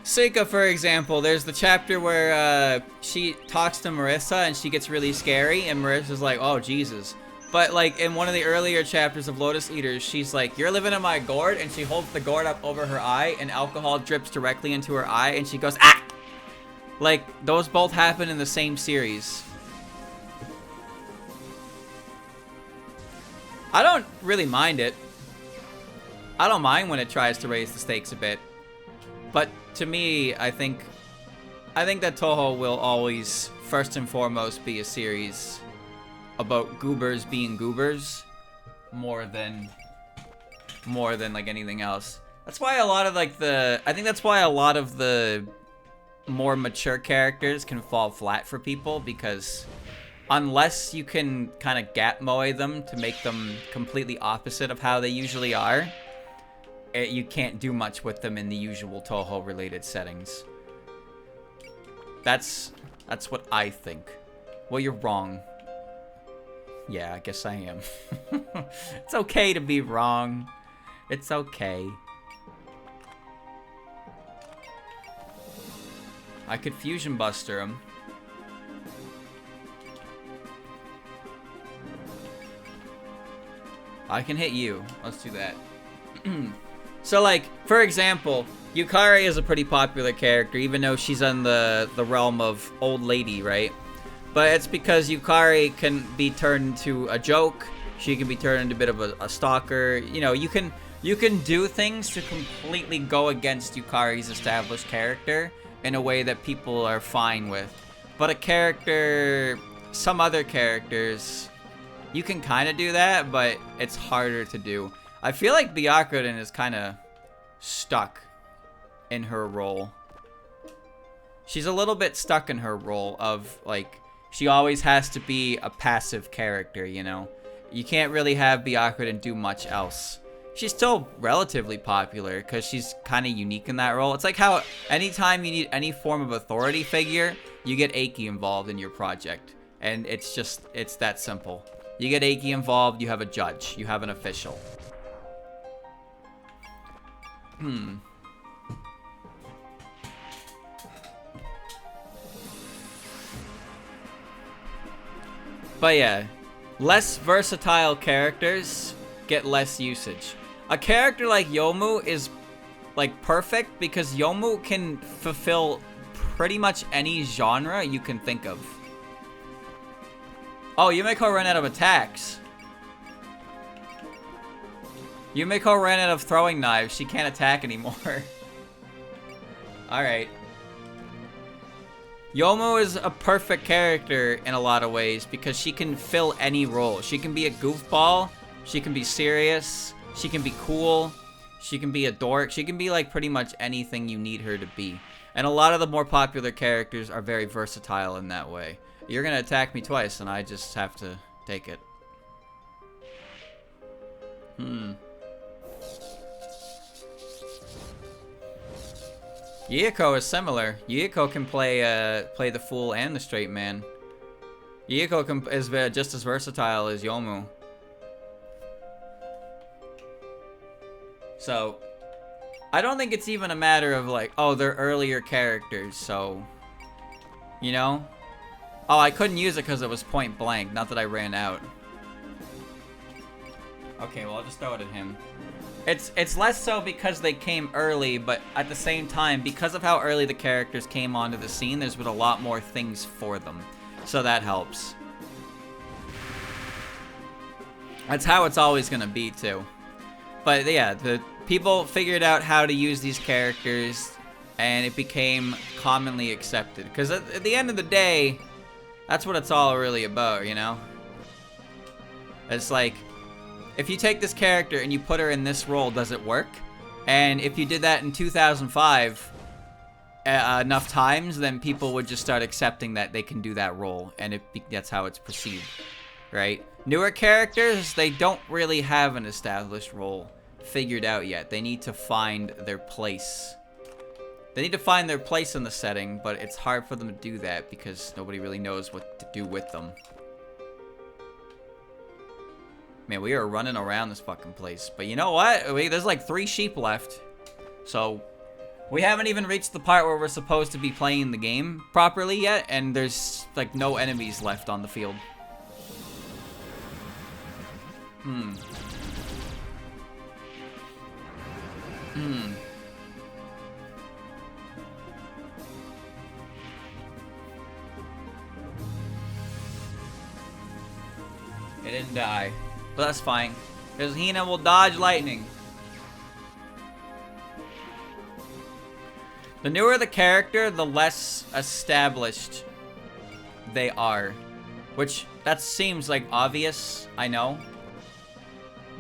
Seika, for example, there's the chapter where she talks to Marissa and she gets really scary, and Marissa's like, oh, Jesus. But, like, in one of the earlier chapters of Lotus Eaters, she's like, you're living in my gourd, and she holds the gourd up over her eye, and alcohol drips directly into her eye, and she goes, ah! Like, those both happen in the same series. I don't really mind it. I don't mind when it tries to raise the stakes a bit. But to me, I think that Toho will always, first and foremost, be a series about goobers being goobers more than like anything else. That's why a lot of like I think that's why a lot of the more mature characters can fall flat for people, because unless you can kind of gap moe them to make them completely opposite of how they usually are, you can't do much with them in the usual Toho related settings. That's what I think. Well, you're wrong. Yeah, I guess I am. It's okay to be wrong. It's okay. I could fusion buster him. I can hit you. Let's do that. So, like, for example, Yukari is a pretty popular character, even though she's in the realm of old lady, right? But it's because Yukari can be turned into a joke. She can be turned into a bit of a stalker. You know, you can do things to completely go against Yukari's established character in a way that people are fine with. But a character, some other characters, you can kind of do that, but it's harder to do. I feel like Byakuren is kind of stuck in her role. She's a little bit stuck in her role of, like, she always has to be a passive character, you know? You can't really have Byakuren do much else. She's still relatively popular because she's kind of unique in that role. It's like how anytime you need any form of authority figure, you get Eiki involved in your project. And it's that simple. You get Eiki involved, you have a judge, you have an official. But yeah, less versatile characters get less usage. A character like Yomu is like perfect because Yomu can fulfill pretty much any genre you can think of. Oh, Yumeko ran out of attacks. Yumeko ran out of throwing knives. She can't attack anymore. Alright. Yomu is a perfect character in a lot of ways because she can fill any role. She can be a goofball. She can be serious. She can be cool. She can be a dork. She can be like pretty much anything you need her to be. And a lot of the more popular characters are very versatile in that way. You're gonna attack me twice and I just have to take it. Yuyiko is similar. Yuyiko can play the fool and the straight man. Yuyiko is just as versatile as Yomu. So, I don't think it's even a matter of like, oh, they're earlier characters, so, you know? Oh, I couldn't use it because it was point blank, not that I ran out. Okay, well, I'll just throw it at him. It's less so because they came early, but at the same time, because of how early the characters came onto the scene, there's been a lot more things for them. So that helps. That's how it's always gonna be, too. But yeah, the people figured out how to use these characters, and it became commonly accepted. Because at the end of the day, that's what it's all really about, you know? It's like, if you take this character and you put her in this role, does it work? And if you did that in 2005 enough times, then people would just start accepting that they can do that role, and that's how it's perceived, right? Newer characters, they don't really have an established role figured out yet. They need to find their place. They need to find their place in the setting, but it's hard for them to do that because nobody really knows what to do with them. Man, we are running around this fucking place. But you know what? There's like 3 sheep left. So, we haven't even reached the part where we're supposed to be playing the game properly yet. And there's like no enemies left on the field. It didn't die. But that's fine. Because Hina will dodge lightning. The newer the character, the less established they are. Which, that seems like obvious, I know.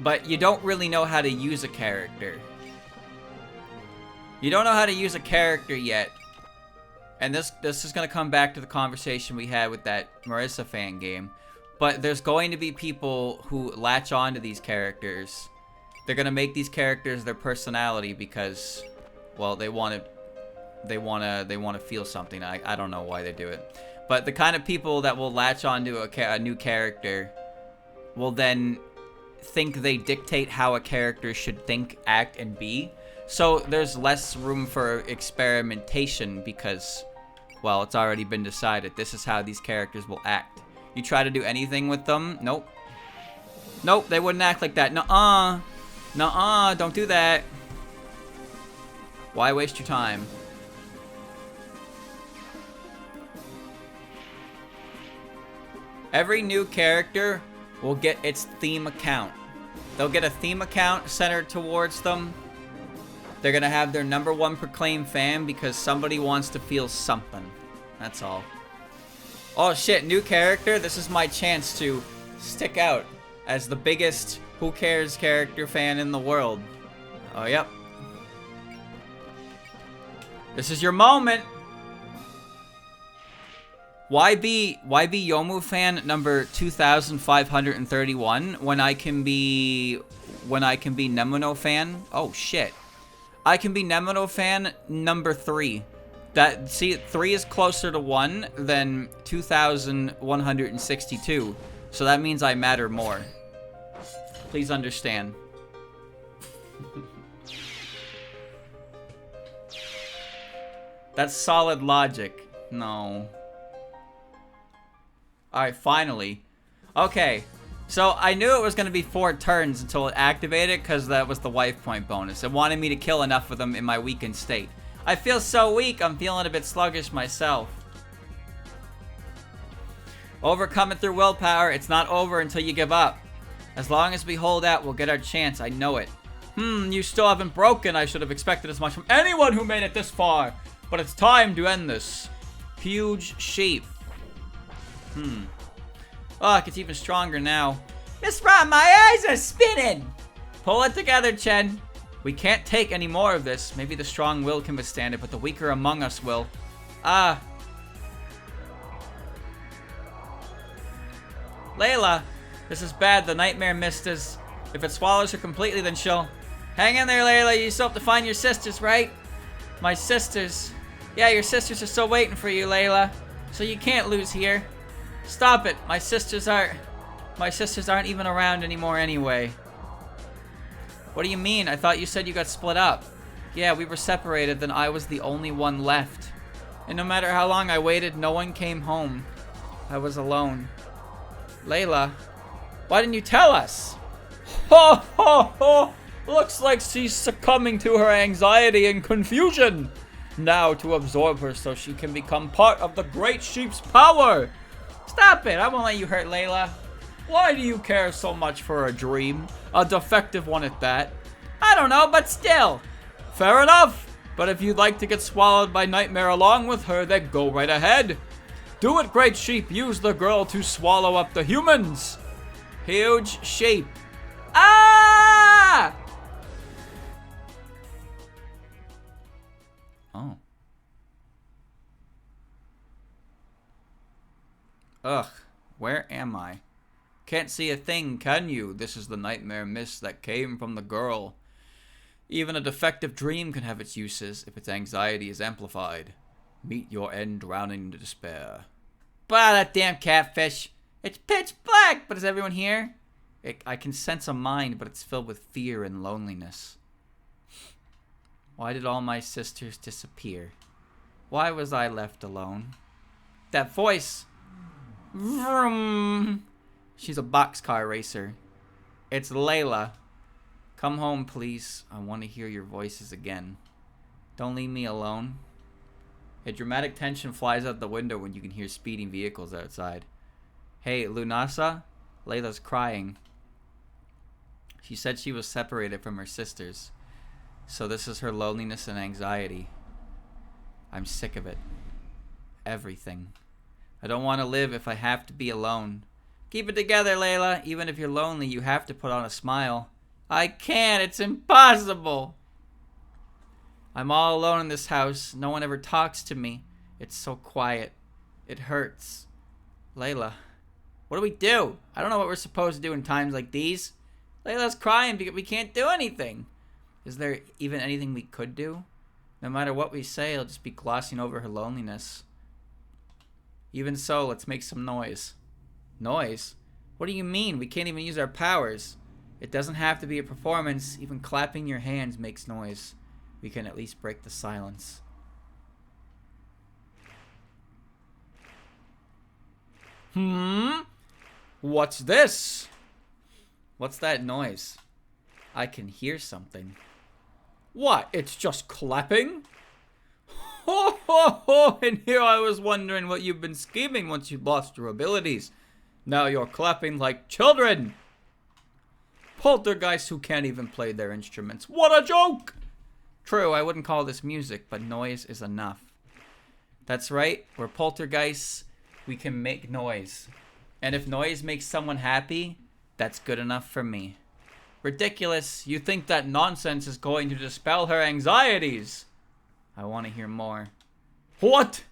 But you don't really know how to use a character. You don't know how to use a character yet. And this is going to come back to the conversation we had with that Marissa fan game. But there's going to be people who latch on to these characters. They're going to make these characters their personality because, well, they want to feel something. I don't know why they do it. But the kind of people that will latch onto a new character will then think they dictate how a character should think, act, and be. So there's less room for experimentation because, well, it's already been decided. This is how these characters will act. You try to do anything with them? Nope. Nope, they wouldn't act like that. Nuh-uh. Nuh-uh, don't do that. Why waste your time? Every new character will get its theme account. They'll get a theme account centered towards them. They're gonna have their #1 proclaimed fan because somebody wants to feel something. That's all. Oh shit, new character. This is my chance to stick out as the biggest Who Cares character fan in the world. Oh, yep. This is your moment. Why be Yomu fan number 2531 when I can be Nemono fan? Oh shit. I can be Nemono fan number 3. That, see, 3 is closer to 1 than 2,162. So that means I matter more. Please understand. That's solid logic. No. Alright, finally. Okay. So I knew it was going to be 4 turns until it activated because that was the wife point bonus. It wanted me to kill enough of them in my weakened state. I feel so weak, I'm feeling a bit sluggish myself. Overcome it through willpower, it's not over until you give up. As long as we hold out, we'll get our chance, I know it. You still haven't broken, I should have expected as much from anyone who made it this far. But it's time to end this. Huge sheep. Oh, it gets even stronger now. Miss Ron, my eyes are spinning! Pull it together, Chen. We can't take any more of this. Maybe the strong will can withstand it, but the weaker among us will. Ah. Layla, this is bad. The nightmare mist is... If it swallows her completely, then she'll... Hang in there, Layla. You still have to find your sisters, right? My sisters. Yeah, your sisters are still waiting for you, Layla. So you can't lose here. Stop it. My sisters aren't even around anymore anyway. What do you mean? I thought you said you got split up. Yeah, we were separated, then I was the only one left. And no matter how long I waited, no one came home. I was alone. Layla, why didn't you tell us? Ho ho ho! Looks like she's succumbing to her anxiety and confusion. Now to absorb her so she can become part of the great sheep's power. Stop it, I won't let you hurt Layla. Why do you care so much for a dream? A defective one at that. I don't know, but still. Fair enough. But if you'd like to get swallowed by Nightmare along with her, then go right ahead. Do it, Great Sheep. Use the girl to swallow up the humans. Huge sheep. Ah! Oh. Ugh. Where am I? Can't see a thing, can you? This is the nightmare mist that came from the girl. Even a defective dream can have its uses if its anxiety is amplified. Meet your end drowning into despair. Bah, that damn catfish. It's pitch black, but is everyone here? I can sense a mind, but it's filled with fear and loneliness. Why did all my sisters disappear? Why was I left alone? That voice! Vroom. She's a boxcar racer. It's Layla. Come home, please. I want to hear your voices again. Don't leave me alone. A dramatic tension flies out the window when you can hear speeding vehicles outside. Hey, Lunasa? Layla's crying. She said she was separated from her sisters. So this is her loneliness and anxiety. I'm sick of it. Everything. I don't want to live if I have to be alone. Keep it together, Layla. Even if you're lonely, you have to put on a smile. I can't. It's impossible. I'm all alone in this house. No one ever talks to me. It's so quiet. It hurts. Layla, what do we do? I don't know what we're supposed to do in times like these. Layla's crying because we can't do anything. Is there even anything we could do? No matter what we say, it'll just be glossing over her loneliness. Even so, let's make some noise. Noise? What do you mean? We can't even use our powers. It doesn't have to be a performance. Even clapping your hands makes noise. We can at least break the silence. What's this? What's that noise? I can hear something. What? It's just clapping? Ho ho ho! And here I was wondering what you've been scheming once you lost your abilities. Now you're clapping like children. Poltergeists who can't even play their instruments. What a joke! True, I wouldn't call this music, but noise is enough. That's right, we're poltergeists. We can make noise. And if noise makes someone happy, that's good enough for me. Ridiculous, you think that nonsense is going to dispel her anxieties. I want to hear more. What?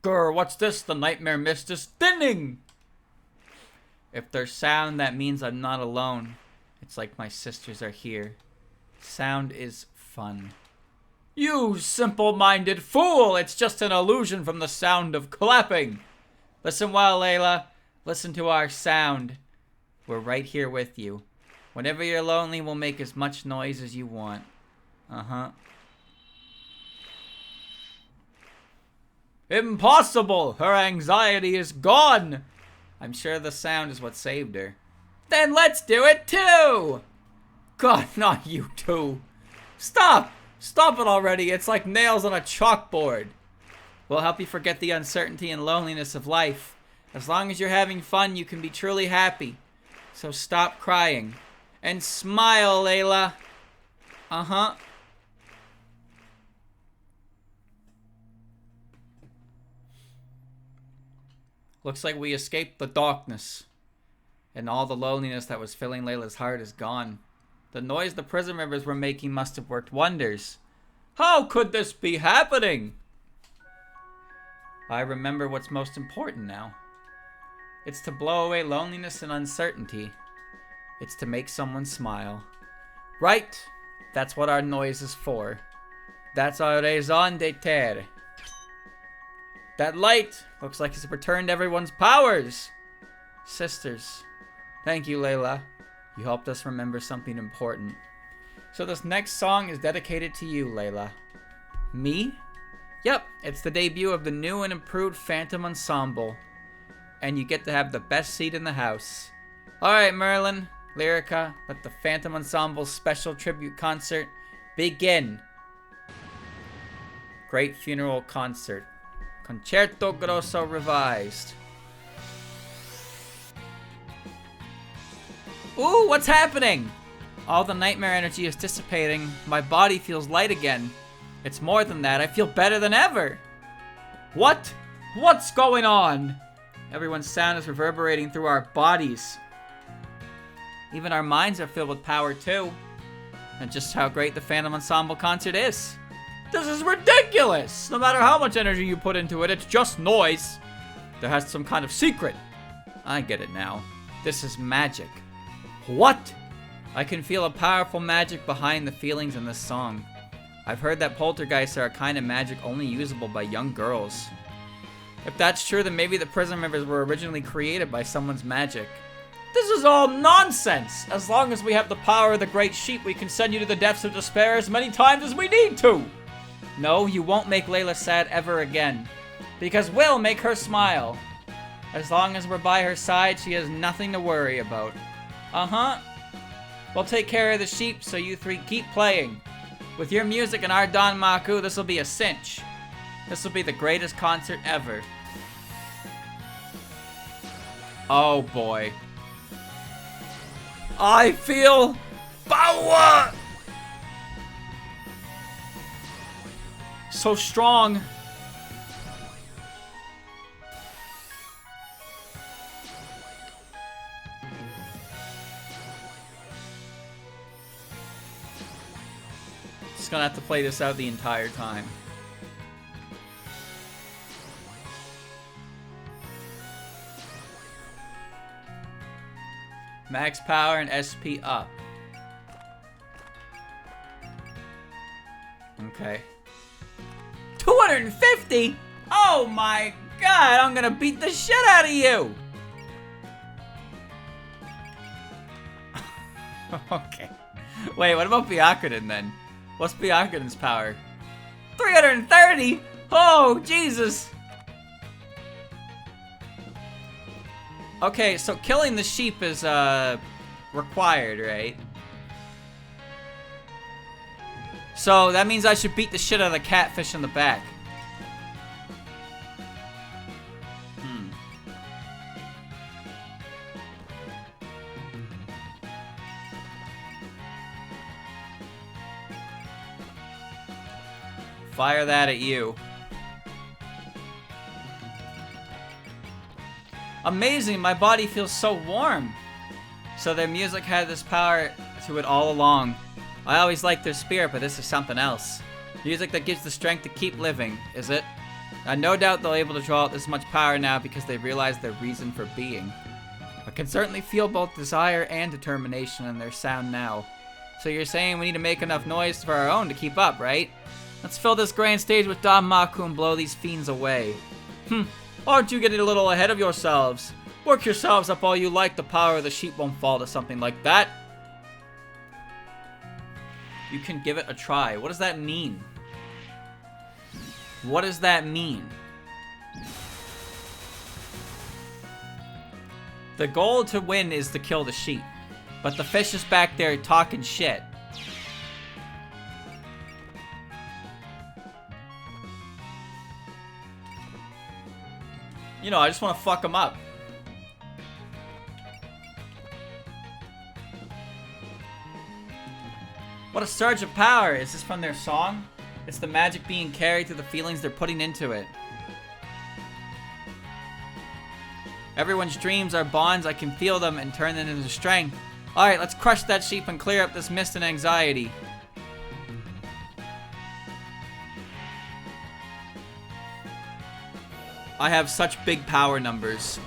Grr, what's this? The nightmare mist is thinning! If there's sound, that means I'm not alone. It's like my sisters are here. Sound is fun. You simple-minded fool! It's just an illusion from the sound of clapping. Listen well, Layla. Listen to our sound. We're right here with you. Whenever you're lonely, we'll make as much noise as you want. Uh-huh. Impossible! Her anxiety is gone! I'm sure the sound is what saved her. Then let's do it too! God, not you two. Stop! Stop it already. It's like nails on a chalkboard. We'll help you forget the uncertainty and loneliness of life. As long as you're having fun, you can be truly happy. So stop crying. And smile, Layla. Uh-huh. Looks like we escaped the darkness. And all the loneliness that was filling Layla's heart is gone. The noise the prison members were making must have worked wonders. How could this be happening? I remember what's most important now. It's to blow away loneliness and uncertainty. It's to make someone smile. Right? That's what our noise is for. That's our raison d'etre. That light looks like it's returned everyone's powers. Sisters. Thank you, Layla. You helped us remember something important. So this next song is dedicated to you, Layla. Me? Yep, it's the debut of the new and improved Phantom Ensemble. And you get to have the best seat in the house. Alright, Merlin, Lyrica, let the Phantom Ensemble's special tribute concert begin. Great Funeral Concert. Concerto Grosso Revised. Ooh, what's happening? All the nightmare energy is dissipating. My body feels light again. It's more than that. I feel better than ever. What? What's going on? Everyone's sound is reverberating through our bodies. Even our minds are filled with power too. And just how great the Phantom Ensemble concert is. This is ridiculous! No matter how much energy you put into it, it's just noise. There has some kind of secret. I get it now. This is magic. What? I can feel a powerful magic behind the feelings in this song. I've heard that poltergeists are a kind of magic only usable by young girls. If that's true, then maybe the prison members were originally created by someone's magic. This is all nonsense! As long as we have the power of the Great Sheep, we can send you to the depths of despair as many times as we need to! No, you won't make Layla sad ever again. Because we'll make her smile. As long as we're by her side, she has nothing to worry about. Uh-huh. We'll take care of the sheep, so you three keep playing. With your music and our Don Maku, this'll be a cinch. This'll be the greatest concert ever. Oh boy. I feel power! So strong. Just gonna have to play this out the entire time. Max power and SP up. Okay. 250? Oh my god, I'm gonna beat the shit out of you! Okay. Wait, what about Byakuren then? What's Byakuren's power? 330? Oh, Jesus! Okay, so killing the sheep is, required, right? So, that means I should beat the shit out of the catfish in the back. Fire that at you. Amazing, my body feels so warm. So their music had this power to it all along. I always liked their spirit, but this is something else. Music that gives the strength to keep living, is it? I no doubt they'll be able to draw out this much power now because they realize their reason for being. I can certainly feel both desire and determination in their sound now. So you're saying we need to make enough noise for our own to keep up, right? Let's fill this grand stage with Don Maku and blow these fiends away. Aren't you getting a little ahead of yourselves? Work yourselves up all you like, the power of the sheep won't fall to something like that. You can give it a try. What does that mean? What does that mean? The goal to win is to kill the sheep. But the fish is back there talking shit. You know, I just want to fuck them up. What a surge of power! Is this from their song? It's the magic being carried through the feelings they're putting into it. Everyone's dreams are bonds. I can feel them and turn them into strength. Alright, let's crush that sheep and clear up this mist and anxiety. I have such big power numbers.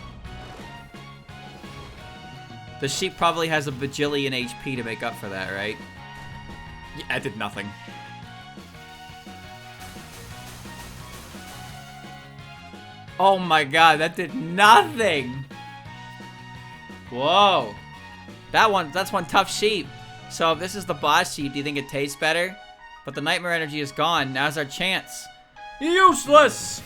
The sheep probably has a bajillion HP to make up for that, right? Yeah, I did nothing. Oh my god, that did nothing! Whoa. That's one tough sheep. So if this is the boss sheep, do you think it tastes better? But the nightmare energy is gone. Now's our chance. Useless!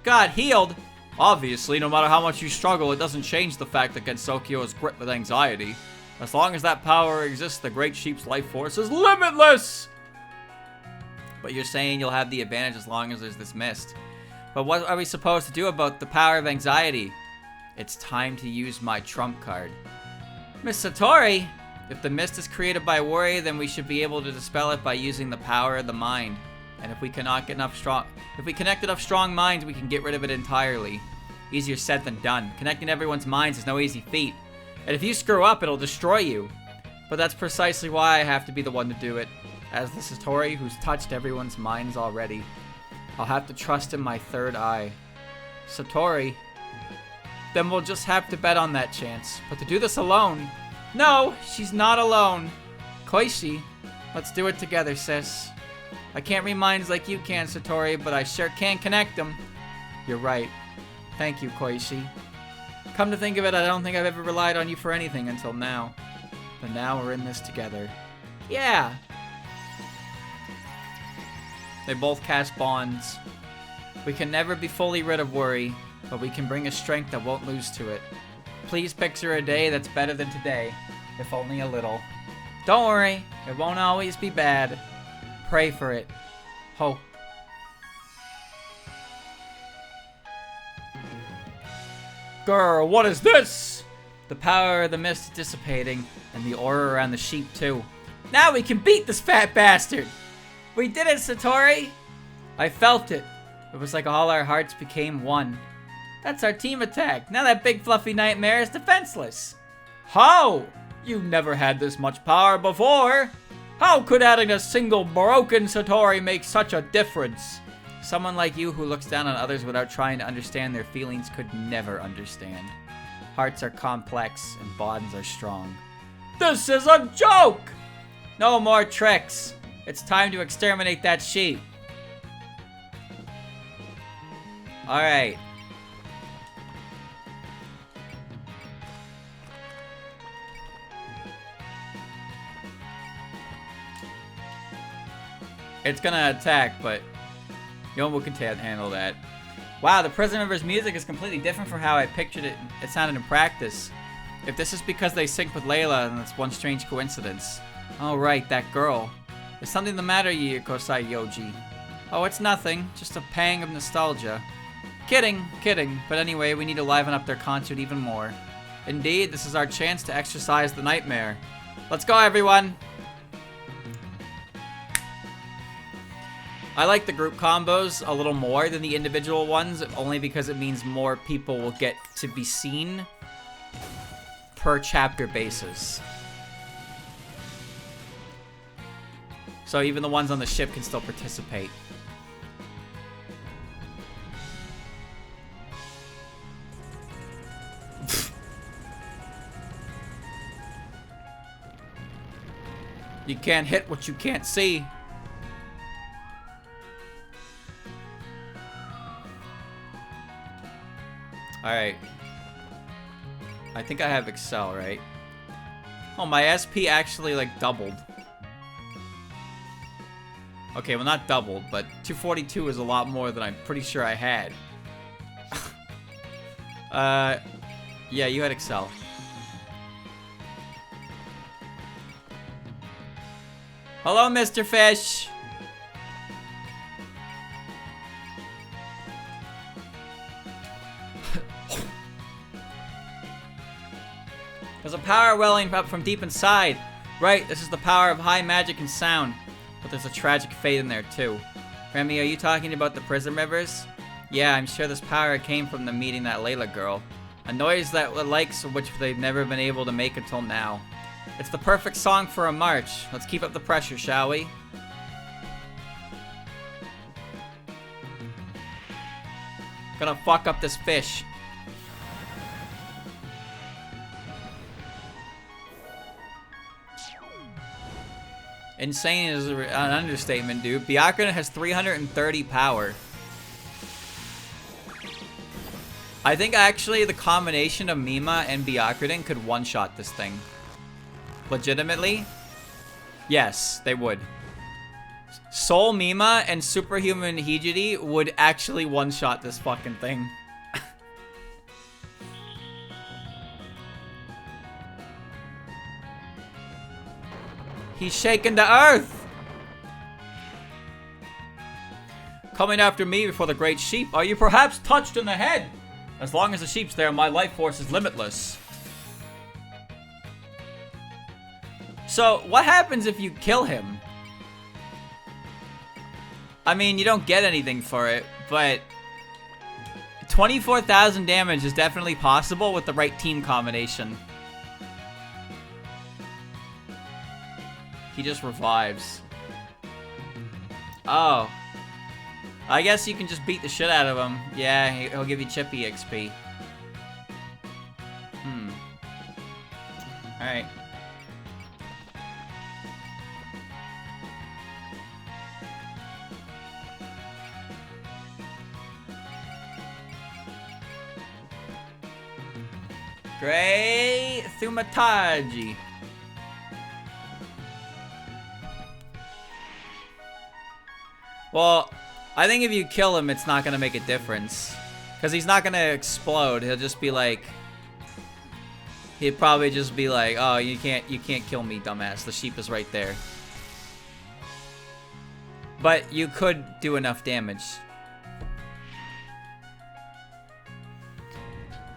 God, healed? Obviously, no matter how much you struggle, it doesn't change the fact that Gensokyo is gripped with anxiety. As long as that power exists, the Great Sheep's life force is limitless! But you're saying you'll have the advantage as long as there's this mist. But what are we supposed to do about the power of anxiety? It's time to use my trump card. Miss Satori, if the mist is created by worry, then we should be able to dispel it by using the power of the mind. And if we connect enough strong minds, we can get rid of it entirely. Easier said than done. Connecting everyone's minds is no easy feat. And if you screw up, it'll destroy you. But that's precisely why I have to be the one to do it. As the Satori who's touched everyone's minds already. I'll have to trust in my third eye. Satori. Then we'll just have to bet on that chance. But to do this alone... No, she's not alone. Koishi, Let's do it together, sis. I can't read minds like you can, Satori, but I sure can connect them. You're right. Thank you, Koichi. Come to think of it, I don't think I've ever relied on you for anything until now. But now we're in this together. Yeah! They both cast bonds. We can never be fully rid of worry, but we can bring a strength that won't lose to it. Please picture a day that's better than today, if only a little. Don't worry, it won't always be bad. Pray for it. Hope. Grr, what is this? The power of the mist is dissipating, and the aura around the sheep too. Now we can beat this fat bastard! We did it, Satori! I felt it. It was like all our hearts became one. That's our team attack. Now that big fluffy nightmare is defenseless. How? You've never had this much power before. How could adding a single broken Satori make such a difference? Someone like you who looks down on others without trying to understand their feelings could never understand. Hearts are complex and bonds are strong. This is a joke! No more tricks. It's time to exterminate that sheep. Alright. It's gonna attack, but Yomu can handle that. Wow, the Prison River's music is completely different from how I pictured it. It sounded in practice. If this is because they sync with Layla, then it's one strange coincidence. Oh right, that girl. Is something the matter, Kosai Yoji? Oh, it's nothing. Just a pang of nostalgia. Kidding, kidding. But anyway, we need to liven up their concert even more. Indeed, this is our chance to exorcise the nightmare. Let's go, everyone! I like the group combos a little more than the individual ones, only because it means more people will get to be seen per chapter basis. So even the ones on the ship can still participate. You can't hit what you can't see. Alright. I think I have Excel, right? Oh, my SP actually, like, doubled. Okay, well, not doubled, but 242 is a lot more than I'm pretty sure I had. Yeah, you had Excel. Hello, Mr. Fish! There's a power welling up from deep inside. Right, this is the power of high magic and sound. But there's a tragic fate in there too. Remy, are you talking about the prison rivers? Yeah, I'm sure this power came from the meeting that Layla girl. A noise that likes which they've never been able to make until now. It's the perfect song for a march. Let's keep up the pressure, shall we? Gonna fuck up this fish. Insane is an understatement, dude. Byakuren has 330 power. I think actually the combination of Mima and Byakuren could one-shot this thing. Legitimately? Yes, they would. Soul Mima and Superhuman Hijiri would actually one-shot this fucking thing. He's shaking the earth! Coming after me before the great sheep, are you perhaps touched in the head? As long as the sheep's there, my life force is limitless. So, what happens if you kill him? I mean, you don't get anything for it, but 24,000 damage is definitely possible with the right team combination. He just revives. Oh. I guess you can just beat the shit out of him. Yeah, he'll give you chippy XP. Alright. Great Thaumaturgy. Well, I think if you kill him, it's not gonna make a difference. Because he's not gonna explode. He'll just be like... He'd probably just be like, oh, you can't kill me, dumbass. The sheep is right there. But you could do enough damage.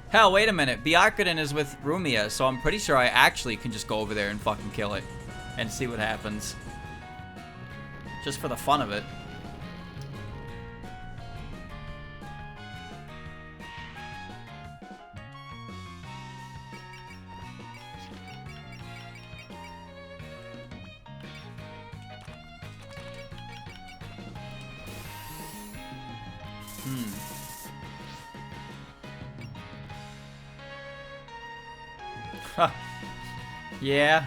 Hell, wait a minute. Byakuren is with Rumia, so I'm pretty sure I actually can just go over there and fucking kill it. And see what happens. Just for the fun of it. Huh. Yeah.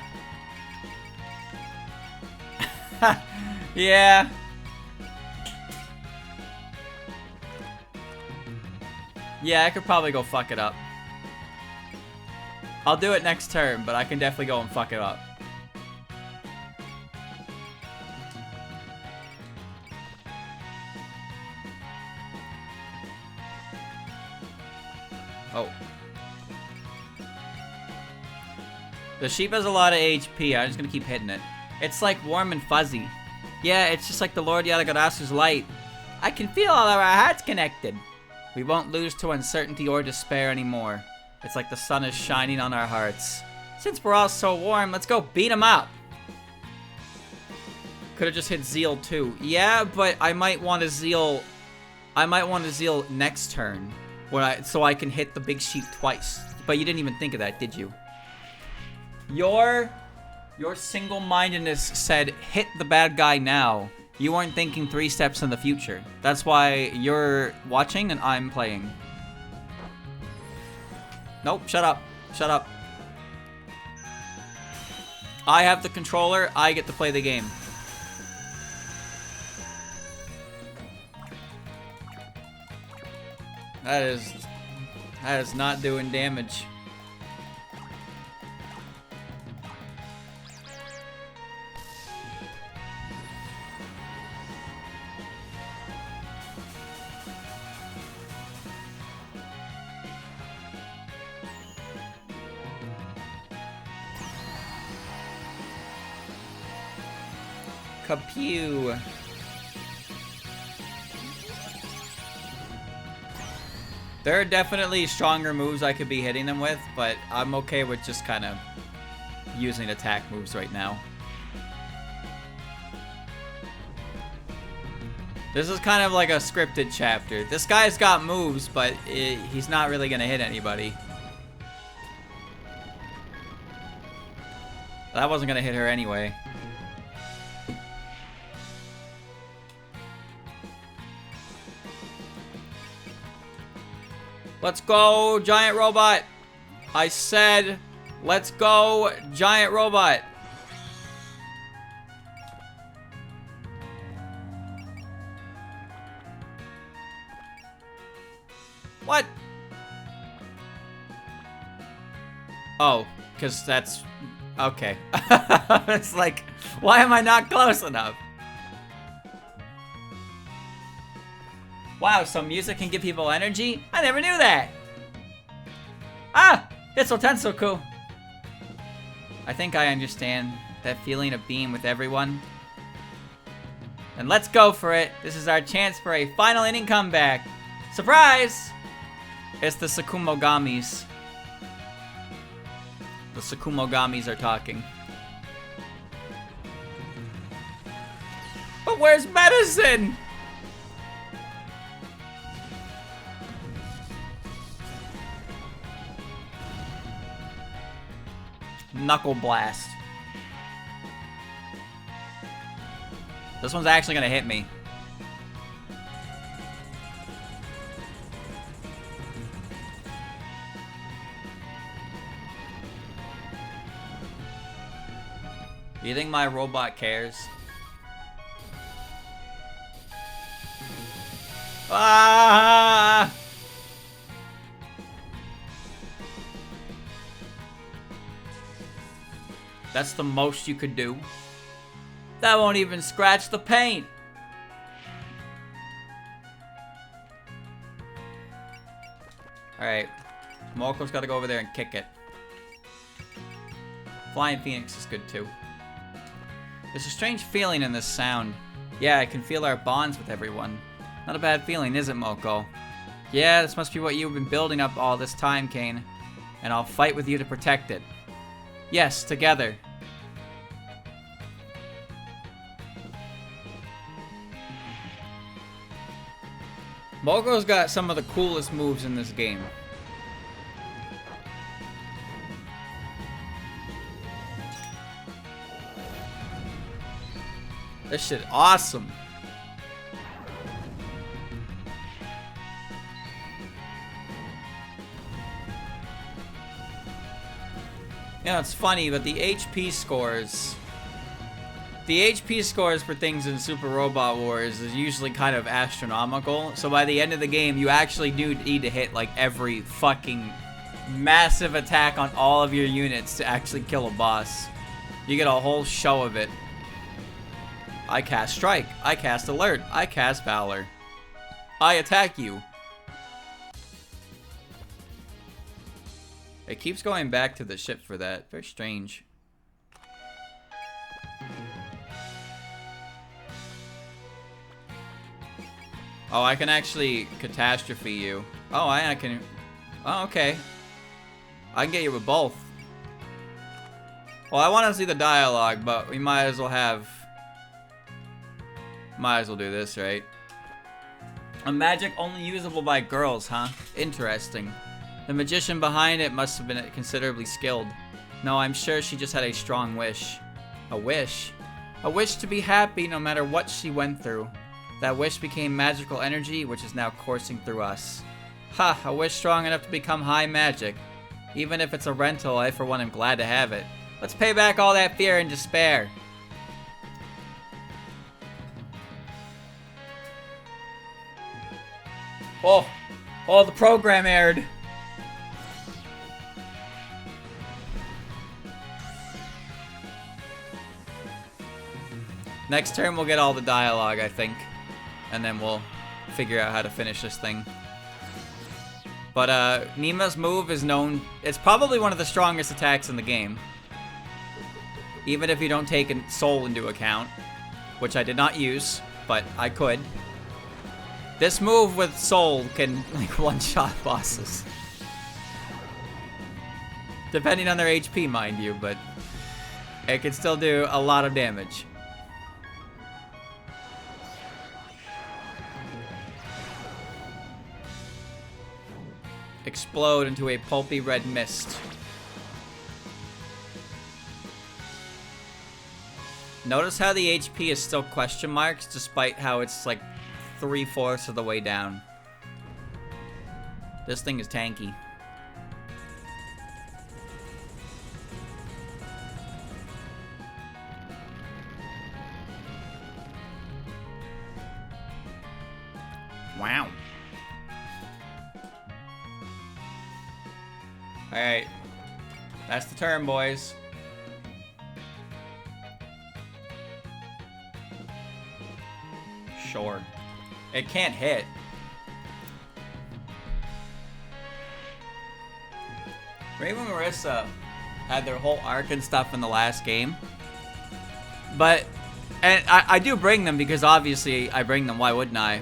Yeah. Yeah, I could probably go fuck it up. I'll do it next turn, but I can definitely go and fuck it up. Oh. The sheep has a lot of HP. I'm just gonna keep hitting it. It's like warm and fuzzy. Yeah, it's just like the Lord Yadagarasu's light. I can feel all of our hearts connected. We won't lose to uncertainty or despair anymore. It's like the sun is shining on our hearts. Since we're all so warm, let's go beat them up. Could have just hit Zeal too. Yeah, but I might want to Zeal. I might want to Zeal next turn, so I can hit the big sheep twice. But you didn't even think of that, did you? Your single-mindedness said, hit the bad guy now. You weren't thinking 3 steps in the future. That's why you're watching and I'm playing. Nope, shut up. Shut up. I have the controller, I get to play the game. That is not doing damage. Kapew. There are definitely stronger moves I could be hitting them with, but I'm okay with just kind of using attack moves right now. This is kind of like a scripted chapter. This guy's got moves, but he's not really going to hit anybody. That wasn't going to hit her anyway. Let's go, giant robot. I said, let's go, giant robot. What? Oh, because that's... Okay. It's like, why am I not close enough? Wow, so music can give people energy? I never knew that! Ah! It's Otensoku! I think I understand that feeling of being with everyone. And let's go for it! This is our chance for a final inning comeback! Surprise! It's the Sakumogamis. The Sakumogamis are talking. But where's medicine? Knuckle blast. This one's actually gonna hit me. Do you think my robot cares? Ah! That's the most you could do. That won't even scratch the paint. Alright. Moko's gotta go over there and kick it. Flying Phoenix is good too. There's a strange feeling in this sound. Yeah, I can feel our bonds with everyone. Not a bad feeling, is it, Moko? Yeah, this must be what you've been building up all this time, Kane. And I'll fight with you to protect it. Yes, together. Moko's got some of the coolest moves in this game. This shit awesome. You know, it's funny, but the HP scores... The HP scores for things in Super Robot Wars is usually kind of astronomical. So by the end of the game, you actually do need to hit like every fucking massive attack on all of your units to actually kill a boss. You get a whole show of it. I cast Strike. I cast Alert. I cast Valor. I attack you. It keeps going back to the ship for that. Very strange. Oh, I can actually catastrophe you. Oh, I can... Oh, okay. I can get you with both. Well, I want to see the dialogue, but we might as well have... Might as well do this, right? A magic only usable by girls, huh? Interesting. The magician behind it must have been considerably skilled. No, I'm sure she just had a strong wish. A wish? A wish to be happy no matter what she went through. That wish became magical energy, which is now coursing through us. Ha! A wish strong enough to become high magic. Even if it's a rental, I for one am glad to have it. Let's pay back all that fear and despair. Oh, the program aired. Next turn we'll get all the dialogue, I think. And then we'll figure out how to finish this thing. But Nima's move is known... It's probably one of the strongest attacks in the game. Even if you don't take Soul into account. Which I did not use, but I could. This move with Soul can, like, one-shot bosses. Depending on their HP, mind you, but... It can still do a lot of damage. Explode into a pulpy red mist. Notice how the HP is still question marks, despite how it's like 3/4 of the way down. This thing is tanky. Wow. Alright. That's the turn, boys. Sure. It can't hit. Raven and Marissa had their whole arc and stuff in the last game. But, and I do bring them because obviously I bring them, why wouldn't I?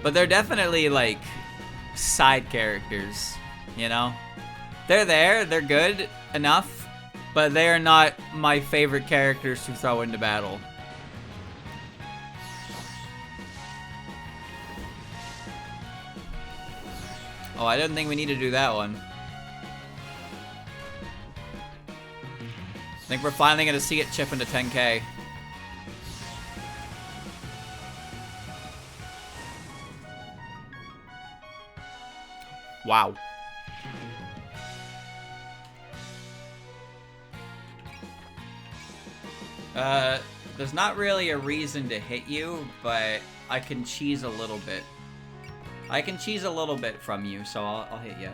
But they're definitely like side characters, you know? They're there, they're good enough, but they are not my favorite characters to throw into battle. Oh, I didn't think we needed to do that one. I think we're finally going to see it chip into 10K. Wow. There's not really a reason to hit you, but I can cheese a little bit. I can cheese a little bit from you, so I'll hit you.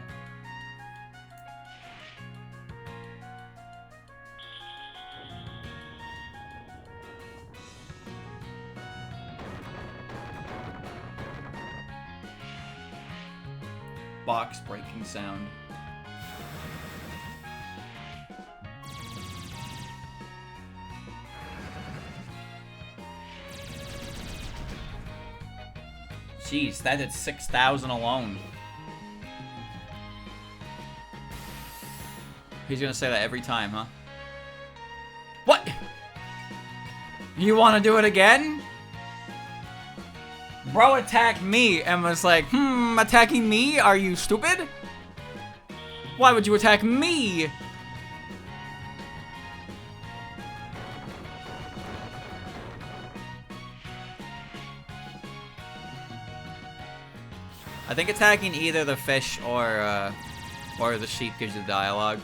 box breaking sound. Jeez, that did 6,000 alone. He's gonna say that every time, huh? What? You wanna do it again? Bro attacked me and was like, attacking me? Are you stupid? Why would you attack me? I think attacking either the fish or the sheep gives you dialogue.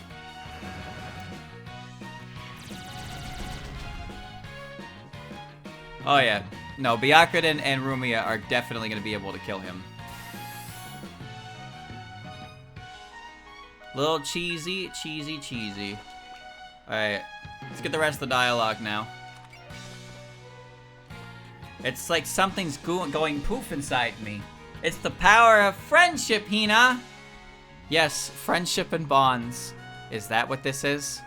Oh yeah. No, Byakuren and Rumiya are definitely going to be able to kill him. Little cheesy. Alright. Let's get the rest of the dialogue now. It's like something's going poof inside me. It's the power of friendship, Hina! Yes, friendship and bonds. Is that what this is?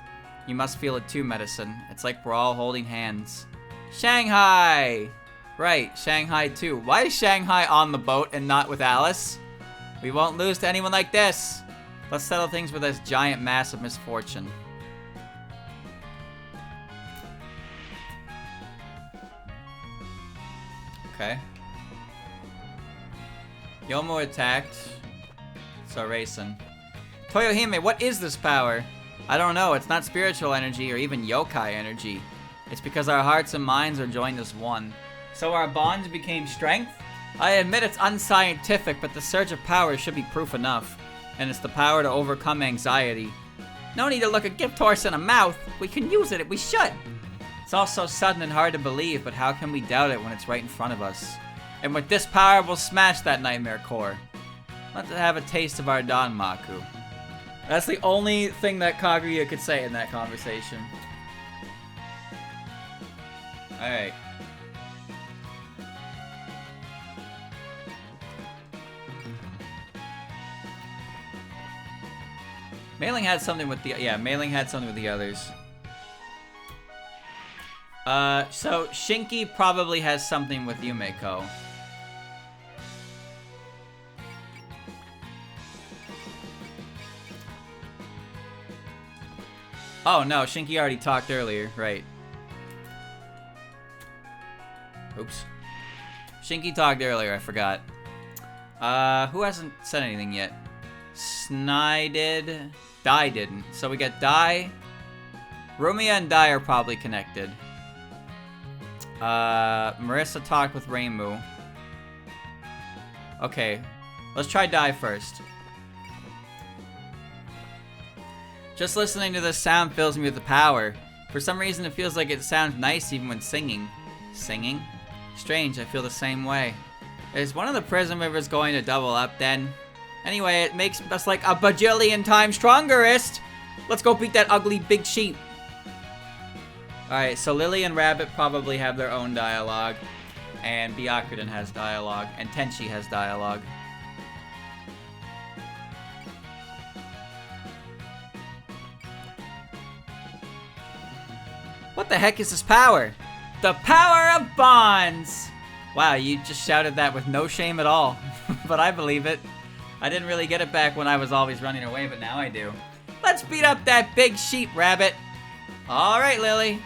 You must feel it too, Medicine. It's like we're all holding hands. Shanghai! Right, Shanghai too. Why is Shanghai on the boat and not with Alice? We won't lose to anyone like this. Let's settle things with this giant mass of misfortune. Okay. Yomo attacked. So Raison. Toyohime, what is this power? I don't know. It's not spiritual energy or even yokai energy. It's because our hearts and minds are joined as one. So our bonds became strength? I admit it's unscientific, but the surge of power should be proof enough. And it's the power to overcome anxiety. No need to look a gift horse in a mouth. We can use it if we should. It's all so sudden and hard to believe, but how can we doubt it when it's right in front of us? And with this power, we'll smash that nightmare core. Let's have a taste of our Danmaku. That's the only thing that Kaguya could say in that conversation. Alright. Mailing had something with the... Yeah, Mailing had something with the others. So Shinki probably has something with Yumeko. Oh no, Shinki already talked earlier, right. Oops. Shinki talked earlier, I forgot. Who hasn't said anything yet? Snai did. Dai didn't. So we got Dai. Rumiya and Dai are probably connected. Marissa talked with Reimu. Okay. Let's try Dai first. Just listening to this sound fills me with the power. For some reason it feels like it sounds nice even when singing. Singing? Strange, I feel the same way. Is one of the prison rivers going to double up then? Anyway, it makes us like a bajillion times strongerist! Let's go beat that ugly big sheep. Alright, so Lily and Rabbit probably have their own dialogue. And Byakuren has dialogue. And Tenchi has dialogue. What the heck is this power? The power of bonds! Wow, you just shouted that with no shame at all. But I believe it. I didn't really get it back when I was always running away, but now I do. Let's beat up that big sheep, Rabbit. Alright, Lily.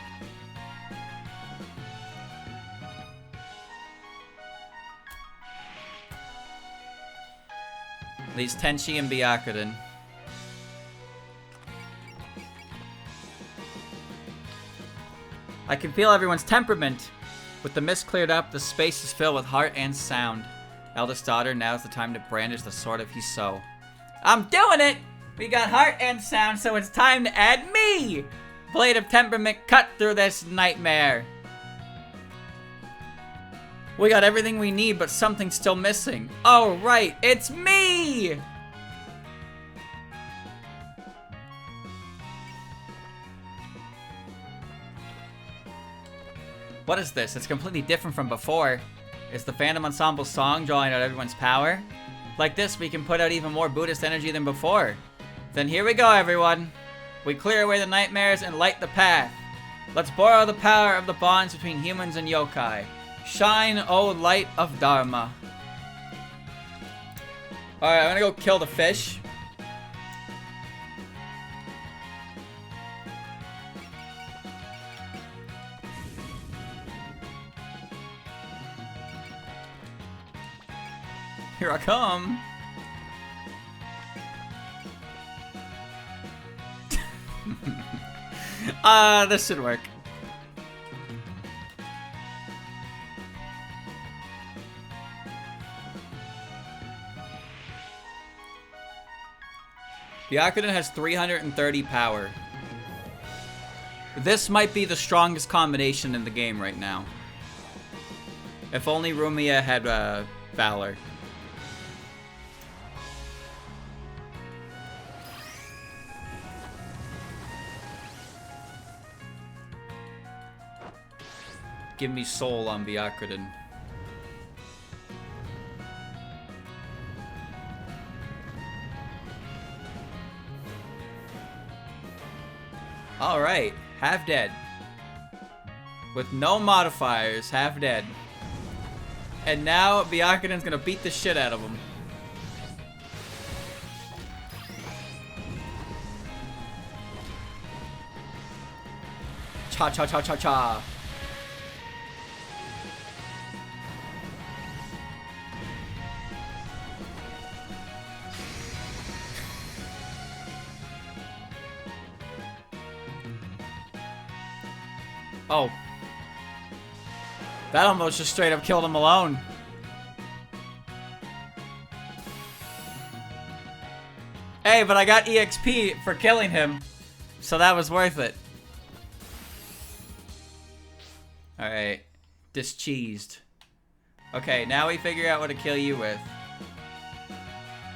Leaves Tenchi and Byakuren. I can feel everyone's temperament. With the mist cleared up, the space is filled with heart and sound. Eldest daughter, now's the time to brandish the sword of Hiso. I'm doing it! We got heart and sound, so it's time to add me! Blade of temperament cut through this nightmare. We got everything we need, but something's still missing. Oh, right, it's me! What is this? It's completely different from before. Is the Phantom Ensemble song drawing out everyone's power? Like this, we can put out even more Buddhist energy than before. Then here we go, everyone. We clear away the nightmares and light the path. Let's borrow the power of the bonds between humans and yokai. Shine, O light of Dharma. Alright, I'm gonna go kill the fish. Here I come. This should work. Byakuren has 330 power. This might be the strongest combination in the game right now. If only Rumiya had Valor. Give me soul on Byakuren. Alright, half dead. With no modifiers, half dead. And now Byakuren's gonna beat the shit out of him. Cha cha cha cha cha. Oh. That almost just straight up killed him alone. Hey, but I got EXP for killing him, so that was worth it. Alright. Discheesed. Okay, now we figure out what to kill you with.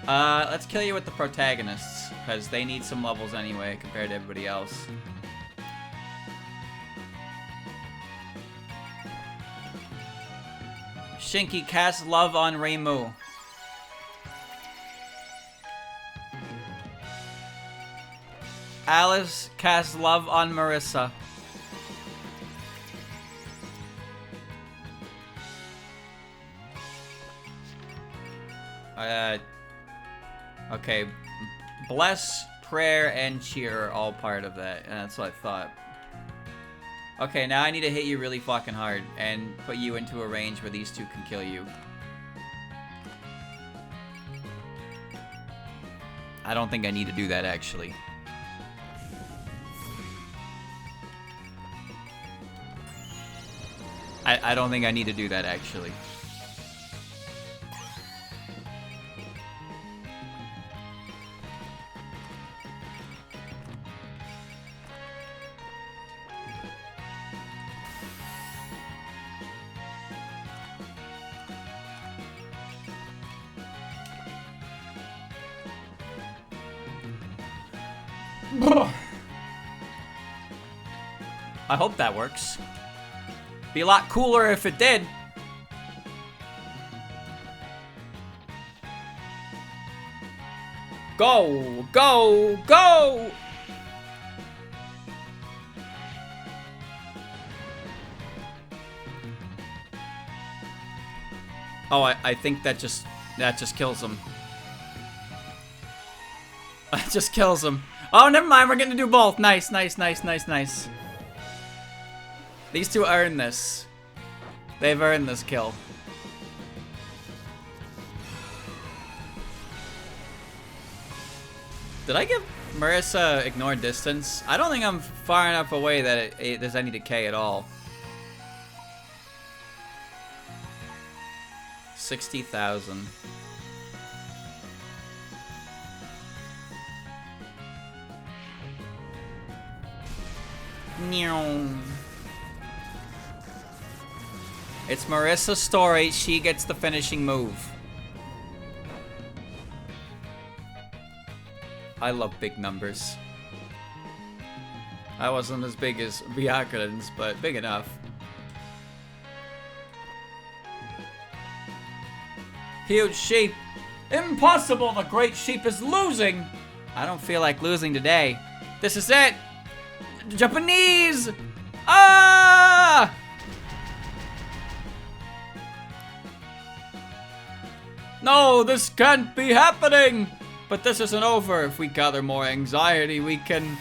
Let's kill you with the protagonists, because they need some levels anyway compared to everybody else. Shinky, cast love on Reimu. Alice, cast love on Marissa. Okay. Bless, prayer, and cheer are all part of that. And that's what I thought. Okay, now I need to hit you really fucking hard and put you into a range where these two can kill you. I don't think I need to do that, actually. I don't think I need to do that, actually. I hope that works. Be a lot cooler if it did. Go! Go! Go! Oh, I think that just kills him. That just kills him. Oh, never mind. We're getting to do both. Nice, nice, nice, nice, nice. These two earned this. They've earned this kill. Did I give Marissa ignore distance? I don't think I'm far enough away that there's any decay at all. 60,000. It's Marissa's story. She gets the finishing move. I love big numbers. I wasn't as big as Byakuren's, but big enough. Huge sheep. Impossible! The great sheep is losing! I don't feel like losing today. This is it! Japanese! Ah! No, this can't be happening! But this isn't over. If we gather more anxiety, we can...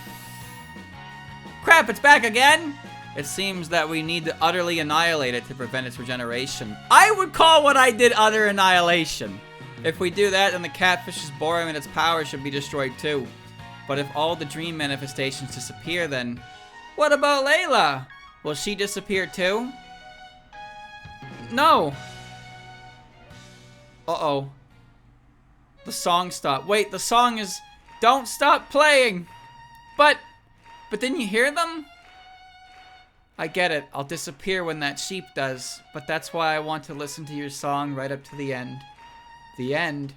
Crap, it's back again! It seems that we need to utterly annihilate it to prevent its regeneration. I would call what I did utter annihilation. If we do that, then the catfish is boring and its power should be destroyed too. But if all the dream manifestations disappear, then... What about Layla? Will she disappear too? No. Uh-oh. The song stopped. Wait, the song is... Don't stop playing! But didn't you hear them? I get it. I'll disappear when that sheep does. But that's why I want to listen to your song right up to the end. The end?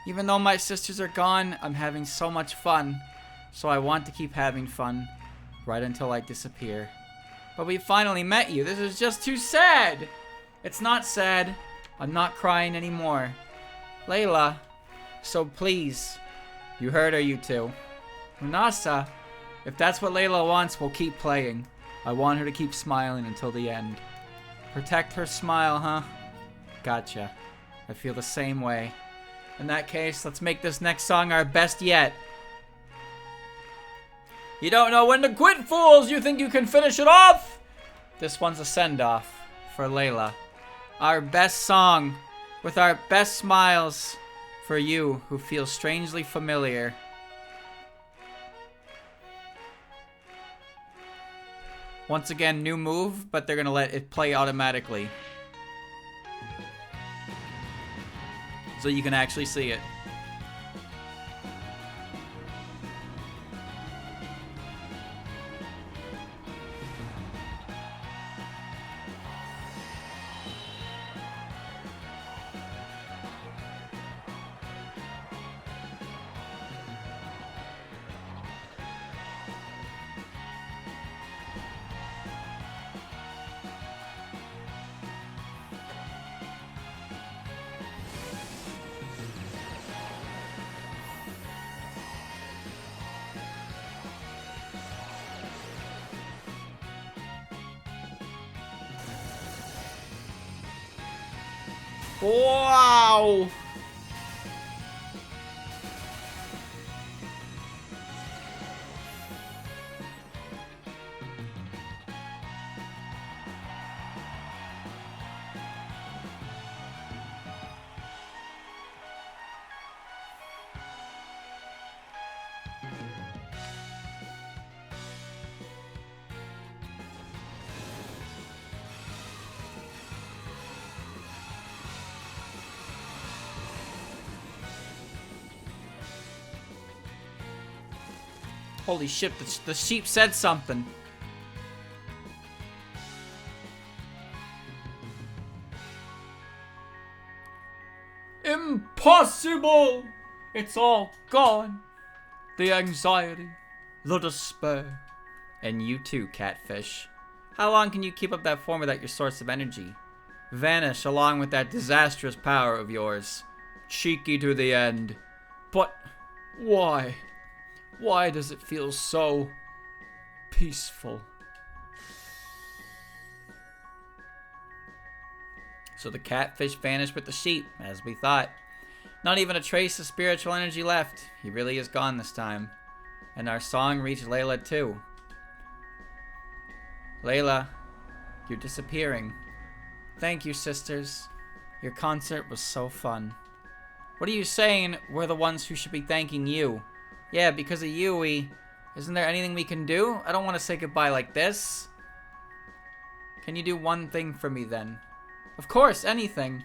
Even though my sisters are gone, I'm having so much fun. So I want to keep having fun. Right until I disappear. But we finally met you. This is just too sad. It's not sad. I'm not crying anymore. Layla. So please. You heard her, you two. Unasa. If that's what Layla wants, we'll keep playing. I want her to keep smiling until the end. Protect her smile, huh? Gotcha. I feel the same way. In that case, let's make this next song our best yet. You don't know when to quit, fools! You think you can finish it off? This one's a send-off for Layla. Our best song, with our best smiles, for you who feel strangely familiar. Once again, new move, but they're gonna let it play automatically. So you can actually see it. Wow! Holy shit, the sheep said something. Impossible! It's all gone. The anxiety, the despair. And you too, Catfish. How long can you keep up that form without your source of energy? Vanish along with that disastrous power of yours. Cheeky to the end. But why? Why does it feel so peaceful? So the catfish vanished with the sheep, as we thought. Not even a trace of spiritual energy left. He really is gone this time. And our song reached Layla too. Layla, you're disappearing. Thank you, sisters. Your concert was so fun. What are you saying? We're the ones who should be thanking you. Yeah, because of you, Isn't there anything we can do? I don't want to say goodbye like this. Can you do one thing for me then? Of course, anything.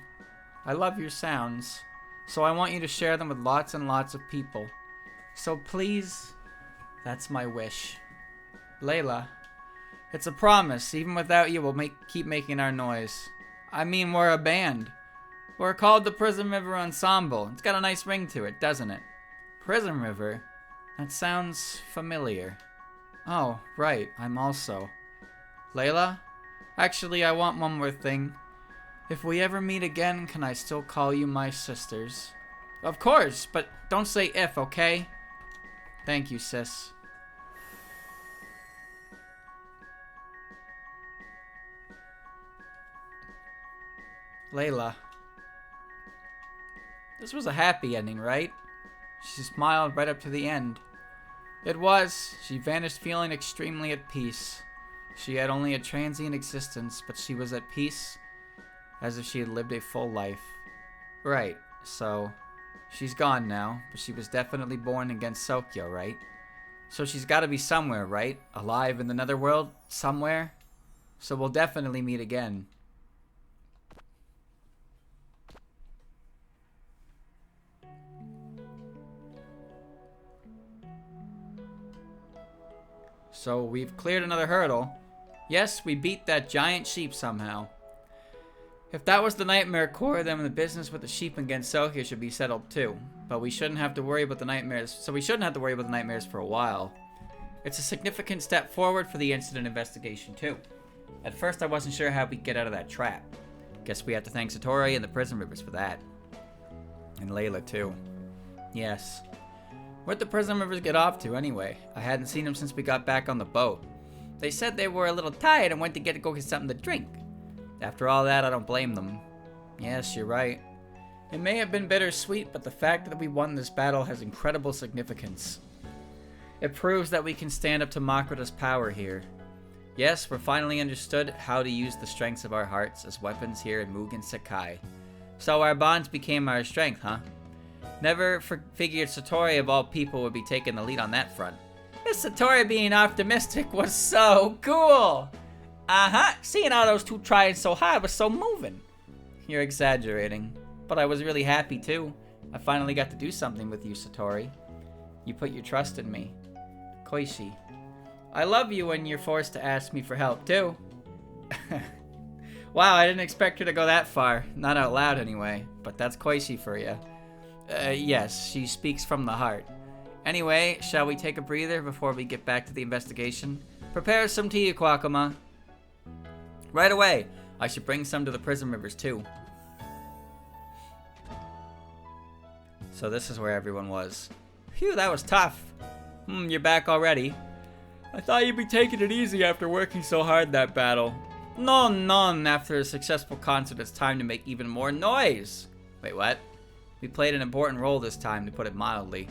I love your sounds. So I want you to share them with lots and lots of people. So please, that's my wish. Layla, it's a promise. Even without you, we'll keep making our noise. I mean, we're a band. We're called the Prism River Ensemble. It's got a nice ring to it, doesn't it? Prism River? That sounds familiar. Oh, right, I'm also. Layla? Actually, I want one more thing. If we ever meet again, can I still call you my sisters? Of course, but don't say if, okay? Thank you, sis. Layla. This was a happy ending, right? She smiled right up to the end. It was. She vanished feeling extremely at peace. She had only a transient existence, but she was at peace as if she had lived a full life. Right, so she's gone now, but she was definitely born against Sokyo, right? So she's got to be somewhere, right? Alive in the netherworld? Somewhere? So we'll definitely meet again. So we've cleared another hurdle. Yes, we beat that giant sheep somehow. If that was the nightmare core, then the business with the sheep against Sokyo should be settled too. But we shouldn't have to worry about the nightmares. So we shouldn't have to worry about the nightmares for a while. It's a significant step forward for the incident investigation too. At first I wasn't sure how we'd get out of that trap. Guess we have to thank Satori and the prison rivers for that. And Layla too. Yes. Where'd the prison rivers get off to anyway? I hadn't seen them since we got back on the boat. They said they were a little tired and went to go get something to drink. After all that, I don't blame them. Yes, you're right. It may have been bittersweet, but the fact that we won this battle has incredible significance. It proves that we can stand up to Makota's power here. Yes, we're finally understood how to use the strengths of our hearts as weapons here in Mugen Sekai. So our bonds became our strength, huh? Never figured Satori of all people would be taking the lead on that front. Miss Satori being optimistic was so cool! Seeing how those two trying so hard was so moving. You're exaggerating. But I was really happy too. I finally got to do something with you, Satori. You put your trust in me. Koishi. I love you when you're forced to ask me for help too. Wow, I didn't expect her to go that far. Not out loud anyway. But that's Koishi for you. Yes, she speaks from the heart. Anyway, shall we take a breather before we get back to the investigation? Prepare some tea, Kwakama. Right away. I should bring some to the prison rivers too. So this is where everyone was. Phew, that was tough. You're back already. I thought you'd be taking it easy after working so hard that battle. None. After a successful concert, it's time to make even more noise. Wait, what? We played an important role this time, to put it mildly.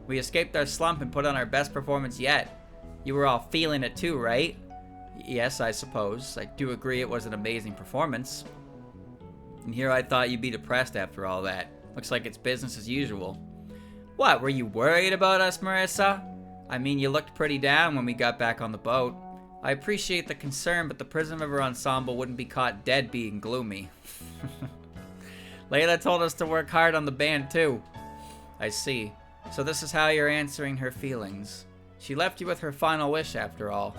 We escaped our slump and put on our best performance yet. You were all feeling it too, right? Yes, I suppose. I do agree it was an amazing performance. And here I thought you'd be depressed after all that. Looks like it's business as usual. What, were you worried about us, Marissa? I mean, you looked pretty down when we got back on the boat. I appreciate the concern, but the Prison River Ensemble wouldn't be caught dead being gloomy. Layla told us to work hard on the band, too. I see. So this is how you're answering her feelings. She left you with her final wish, after all.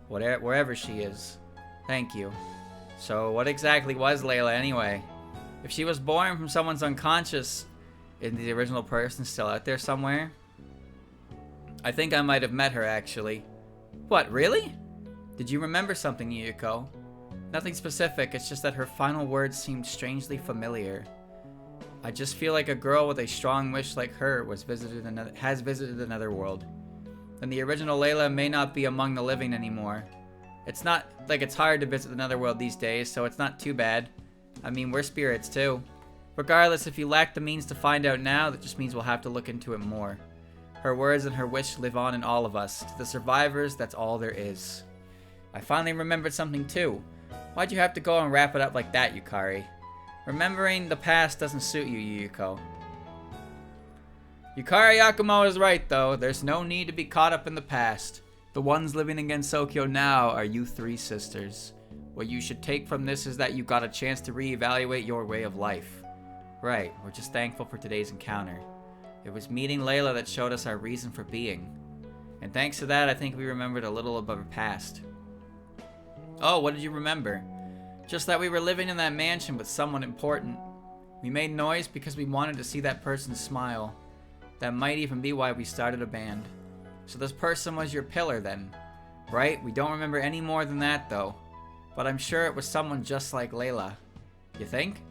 Wherever she is. Thank you. So what exactly was Layla, anyway? If she was born from someone's unconscious, isn't the original person still out there somewhere? I think I might have met her, actually. What, really? Did you remember something, Yuko? Nothing specific, it's just that her final words seemed strangely familiar. I just feel like a girl with a strong wish like her has visited another world. And the original Layla may not be among the living anymore. It's not like it's hard to visit another world these days, so it's not too bad. I mean, we're spirits too. Regardless, if you lack the means to find out now, that just means we'll have to look into it more. Her words and her wish live on in all of us. To the survivors, that's all there is. I finally remembered something too. Why'd you have to go and wrap it up like that, Yukari? Remembering the past doesn't suit you, Yuko. Yukari Yakumo is right, though. There's no need to be caught up in the past. The ones living against Sokyo now are you three sisters. What you should take from this is that you got a chance to reevaluate your way of life. Right, we're just thankful for today's encounter. It was meeting Layla that showed us our reason for being. And thanks to that, I think we remembered a little of our past. Oh, what did you remember? Just that we were living in that mansion with someone important. We made noise because we wanted to see that person smile. That might even be why we started a band. So this person was your pillar then, right? We don't remember any more than that though. But I'm sure it was someone just like Layla. You think?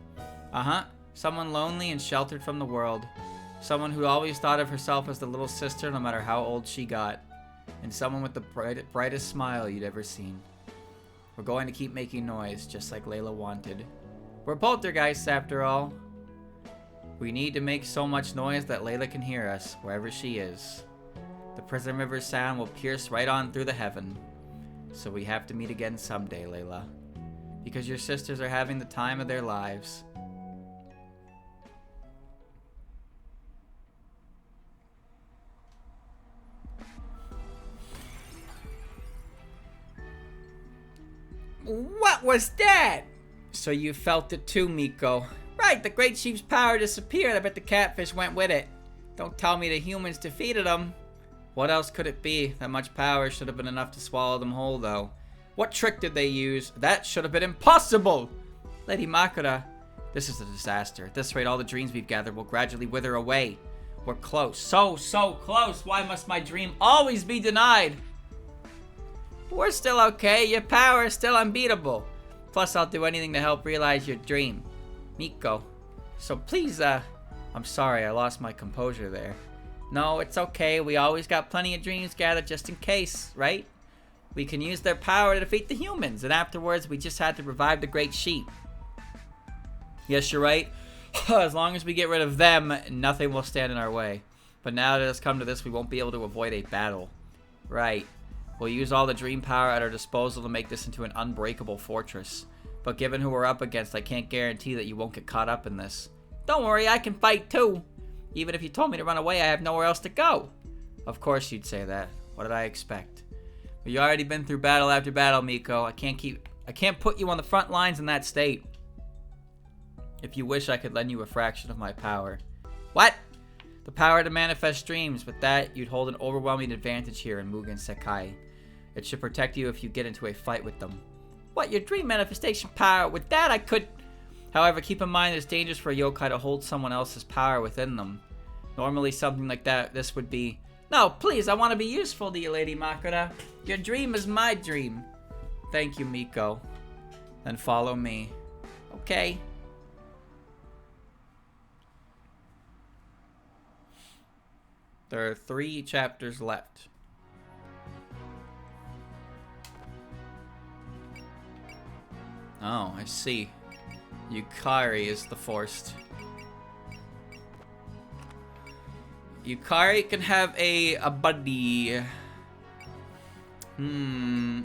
Uh-huh. Someone lonely and sheltered from the world. Someone who always thought of herself as the little sister no matter how old she got. And someone with the brightest smile you'd ever seen. We're going to keep making noise, just like Layla wanted. We're poltergeists, after all. We need to make so much noise that Layla can hear us, wherever she is. The Prison River sound will pierce right on through the heaven. So we have to meet again someday, Layla. Because your sisters are having the time of their lives. What was that? So you felt it too, Miko. Right, the Great Chief's power disappeared. I bet the Catfish went with it. Don't tell me the humans defeated him. What else could it be? That much power should have been enough to swallow them whole, though. What trick did they use? That should have been impossible! Lady Makura, this is a disaster. At this rate, all the dreams we've gathered will gradually wither away. We're close. So close. Why must my dream always be denied? We're still okay. Your power is still unbeatable. Plus, I'll do anything to help realize your dream. Miko. So please, I'm sorry, I lost my composure there. No, it's okay. We always got plenty of dreams gathered just in case, right? We can use their power to defeat the humans, and afterwards, we just had to revive the Great Sheep. Yes, you're right. As long as we get rid of them, nothing will stand in our way. But now that it's come to this, we won't be able to avoid a battle. Right. We'll use all the dream power at our disposal to make this into an unbreakable fortress. But given who we're up against, I can't guarantee that you won't get caught up in this. Don't worry, I can fight too. Even if you told me to run away, I have nowhere else to go. Of course you'd say that. What did I expect? But you already been through battle after battle, Miko. I can't put you on the front lines in that state. If you wish, I could lend you a fraction of my power. What? The power to manifest dreams. With that, you'd hold an overwhelming advantage here in Mugen Sekai. It should protect you if you get into a fight with them. What, your dream manifestation power? With that, I could... However, keep in mind it's dangerous for a yokai to hold someone else's power within them. Normally, something like this would be... No, please, I want to be useful to you, Lady Makura. Your dream is my dream. Thank you, Miko. Then follow me. Okay. There are 3 chapters left. Oh, I see. Yukari is the forced. Yukari can have a buddy. Yukari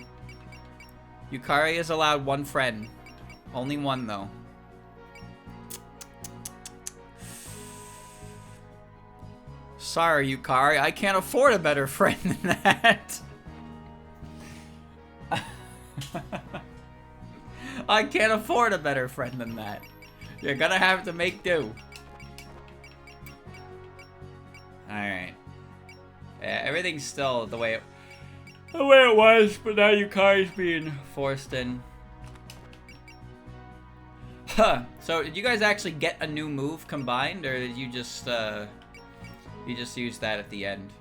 is allowed 1 friend. Only 1, though. Sorry, Yukari, I can't afford a better friend than that. I can't afford a better friend than that. You're gonna have to make do. Alright. Yeah, everything's still the way it was, but now Yukari's being forced in. Huh. So, did you guys actually get a new move combined, or did you just use that at the end?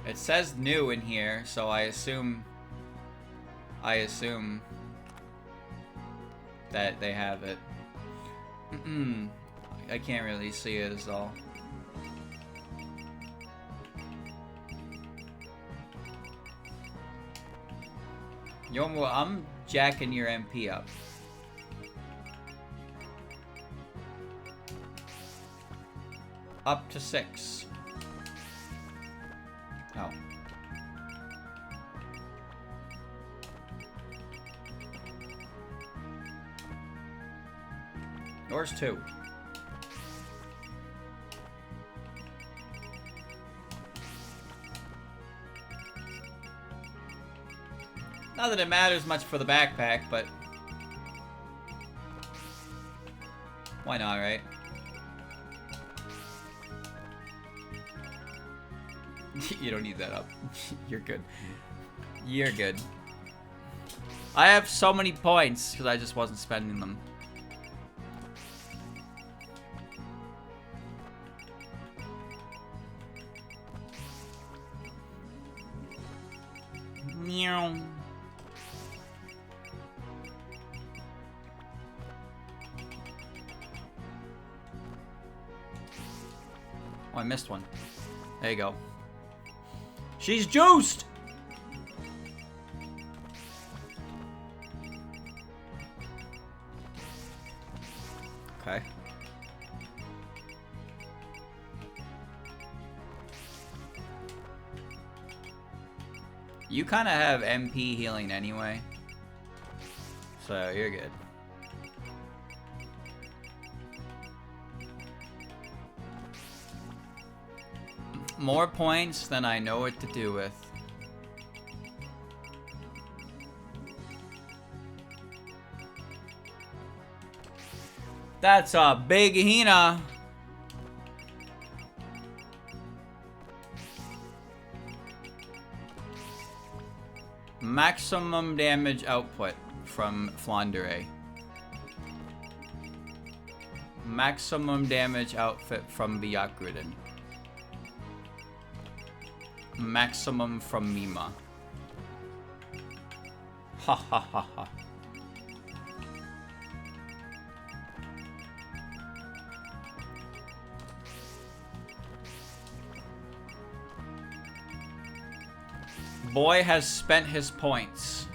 It says new in here, so I assume that they have it. I can't really see it as all. Yomo, I'm jacking your MP up. Up to 6. Oh. Yours too. Not that it matters much for the backpack, but why not, right? You don't need that up. You're good. You're good. I have so many points because I just wasn't spending them. Meow. Oh, I missed one. There you go. She's juiced! Okay. You kind of have MP healing anyway. So, you're good. More points than I know what to do with. That's a big Hina. Maximum damage output from Flandre. Maximum damage output from Byakurin. Maximum from Mima. Ha ha ha ha. Boy has spent his points.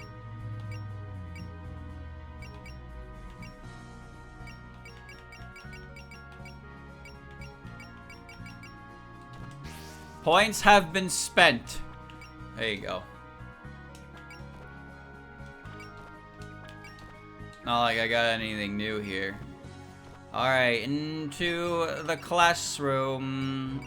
Points have been spent. There you go. Not like I got anything new here. Alright, into the classroom.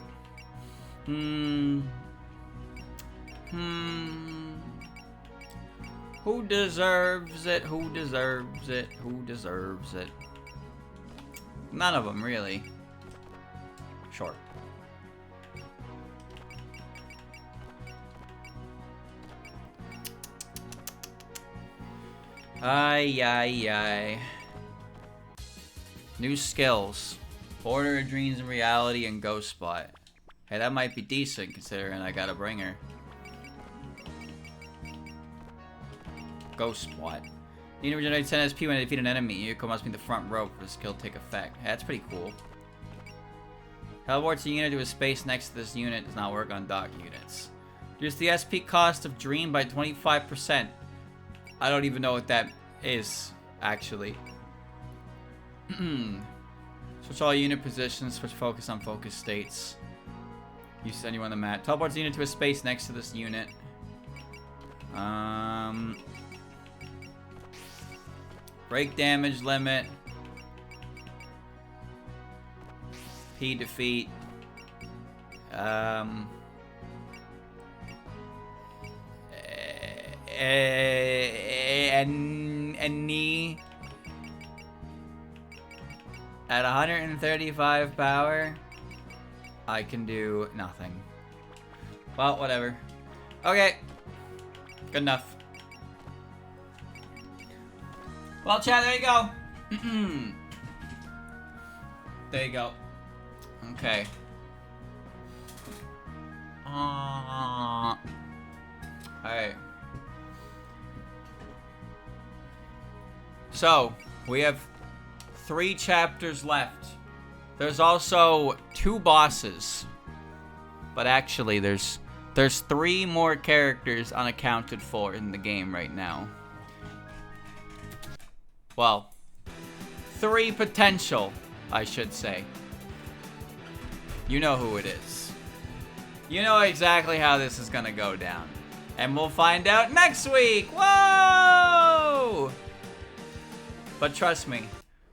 Who deserves it? Who deserves it? Who deserves it? None of them, really. Sure. Ay, ay, ay. New skills. Order of Dreams and Reality and Ghost Spot. Hey, that might be decent considering I got a bringer. Ghost Spot. You need to regenerate 10 SP when I defeat an enemy. You must be in the front row for the skill to take effect. Hey, that's pretty cool. Teleports a unit to a space next to this unit. Does not work on dock units. Reduce the SP cost of Dream by 25%. I don't even know what that is, actually. Switch all unit positions. Switch focus on focus states. Use anyone on the mat. Teleports the unit to a space next to this unit. Break damage limit. P defeat. And knee at 135 power. I can do nothing. Well, whatever. Okay. Good enough. Well, chat, there you go. There you go. Okay. Alright. So, we have 3 chapters left. There's also 2 bosses. But actually, there's 3 more characters unaccounted for in the game right now. Well, 3 potential, I should say. You know who it is. You know exactly how this is gonna go down. And we'll find out next week! Whoa! But trust me,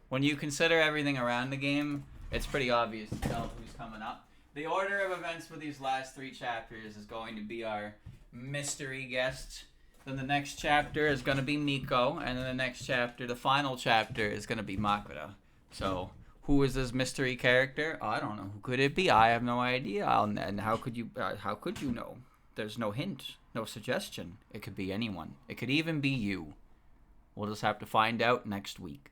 when you consider everything around the game, it's pretty obvious to tell who's coming up. The order of events for these last 3 chapters is going to be our mystery guest. Then the next chapter is going to be Miko. And then the next chapter, the final chapter, is going to be Makura. So, who is this mystery character? I don't know. Who could it be? I have no idea. And how could you know? There's no hint, no suggestion. It could be anyone. It could even be you. We'll just have to find out next week.